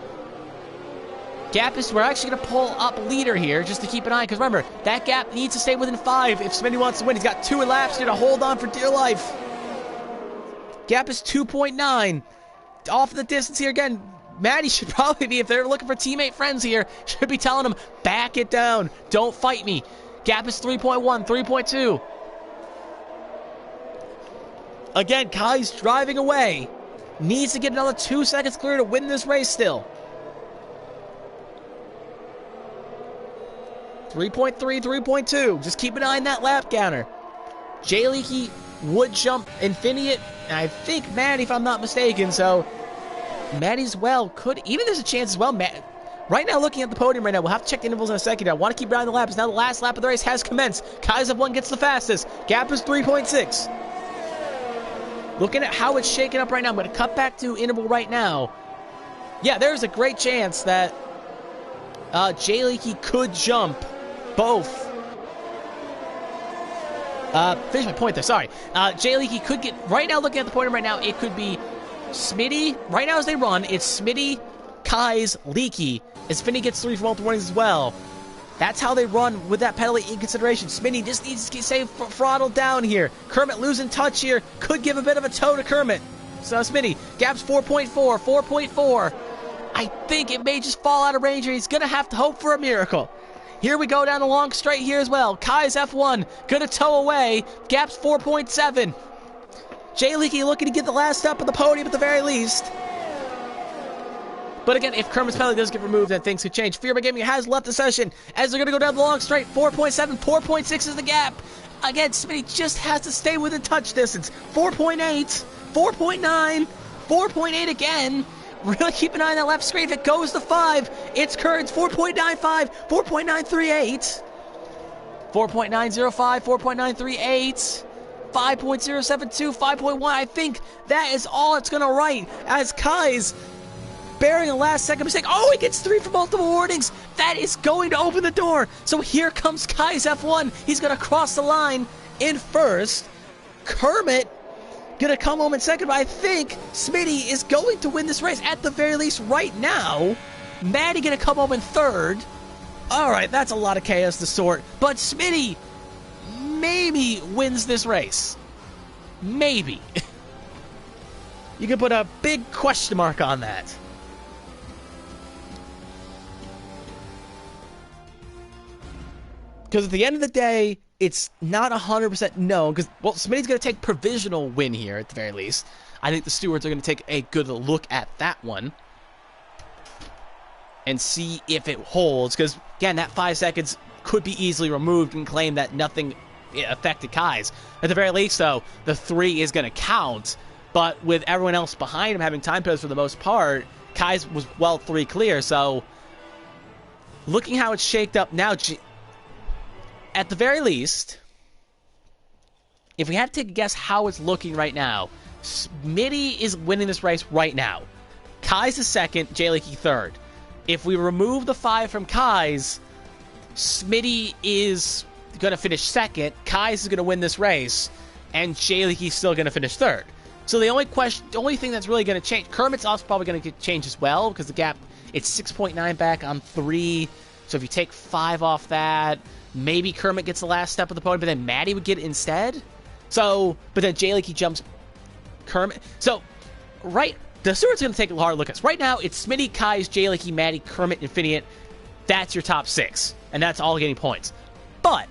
A: Gap is, we're actually gonna pull up leader here just to keep an eye, because remember, that gap needs to stay within 5 if Smitty wants to win. He's got 2 laps here to hold on for dear life. Gap is 2.9. Off the distance here again. Maddie should probably be, if they're looking for teammate friends here, should be telling him, back it down. Don't fight me. Gap is 3.1, 3.2. Again, Kai's driving away. Needs to get another 2 seconds clear to win this race still. 3.3, 3.2. Just keep an eye on that lap counter. Jay Leakey would jump Infinite, and I think Maddie, if I'm not mistaken, so Maddie's well could, even there's a chance as well. Right now, looking at the podium right now, we'll have to check the intervals in a second. I want to keep an eye on the laps. Now the last lap of the race has commenced. Kai's F1 gets the fastest. Gap is 3.6. Looking at how it's shaking up right now, I'm going to cut back to interval right now. Yeah, there's a great chance that Jay Leakey could jump both. Finish my point there, sorry. Jay Leakey could get, right now looking at the podium right now, it could be Smitty, right now as they run, it's Smitty, Kai's, Leakey, as Finny gets 3 for multiple warnings as well. That's how they run with that penalty in consideration. Smitty just needs to stay throttled down here. Kermit losing touch here, could give a bit of a toe to Kermit. So Smitty, gap's 4.4, 4.4. I think it may just fall out of range here. He's going to have to hope for a miracle. Here we go down the long straight here as well. Kai's F1, gonna tow away. Gap's 4.7. Jay Leakey looking to get the last step of the podium at the very least. But again, if Kermit's penalty does get removed, then things could change. Fear by Gaming has left the session as they're gonna go down the long straight. 4.7, 4.6 is the gap. Again, Smitty just has to stay within touch distance. 4.8, 4.9, 4.8 again. Really keep an eye on that left screen. If it goes to 5, it's Currents 4.95, 4.938, 4.905, 4.938, 5.072, 5.1. I think that is all it's going to write as Kai's bearing a last second mistake. Oh, he gets 3 for multiple warnings. That is going to open the door. So here comes Kai's F1. He's going to cross the line in first. Kermit gonna come home in second, but I think Smitty is going to win this race at the very least right now. Maddie gonna come home in third. Alright, that's a lot of chaos to sort, but Smitty maybe wins this race. Maybe. You can put a big question mark on that. Because at the end of the day, it's not 100% known. Because, well, Smitty's going to take provisional win here at the very least. I think the stewards are going to take a good look at that one and see if it holds. Because, again, that 5 seconds could be easily removed and claim that nothing affected Kai's. At the very least, though, the 3 is going to count. But with everyone else behind him having time codes for the most part, Kai's was well 3 clear. So, looking how it's shaked up now, at the very least, if we had to take a guess how it's looking right now, Smitty is winning this race right now. Kai's is second, Jay Leakey third. If we remove the 5 from Kai's, Smitty is going to finish second, Kai's is going to win this race, and Jay Leakey's still going to finish third. So the only thing that's really going to change, Kermit's also probably going to get changed as well, because the gap, it's 6.9 back on 3. So if you take 5 off that, maybe Kermit gets the last step of the podium, but then Maddie would get it instead. So, but then Jay Leakey jumps Kermit. So, the stewards going to take a hard look at this. Right now, it's Smitty, Kai's, Jay Leakey, Maddie, Kermit, Infinite. That's your top 6, and that's all getting points. But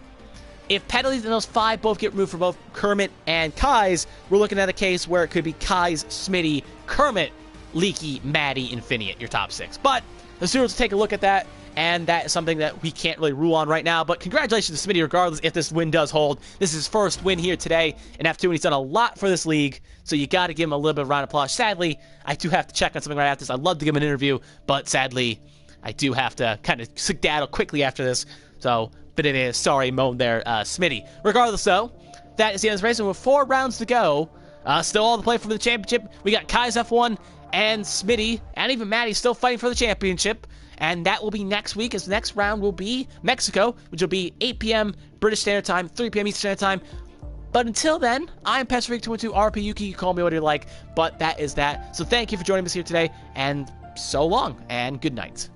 A: if penalties in those 5 both get removed for both Kermit and Kai's, we're looking at a case where it could be Kai's, Smitty, Kermit, Leakey, Maddie, Infinite, your top 6. But the stewards will take a look at that, and that is something that we can't really rule on right now. But congratulations to Smitty regardless if this win does hold. This is his first win here today in F2, and he's done a lot for this league, so you got to give him a little bit of a round of applause. Sadly, I do have to check on something right after this. I'd love to give him an interview, but sadly, I do have to kind of skedaddle quickly after this. So, but it is sorry moan there, Smitty. Regardless, though, that is the end of this race, and with 4 rounds to go, still all the play for the championship. We got Kai's F1 and Smitty, and even Maddie still fighting for the championship. And that will be next week, as the next round will be Mexico, which will be 8 p.m. British Standard Time, 3 p.m. Eastern Standard Time. But until then, I'm Petrovic212 RP Yuki. You call me what you like, but that is that. So thank you for joining us here today, and so long, and good night.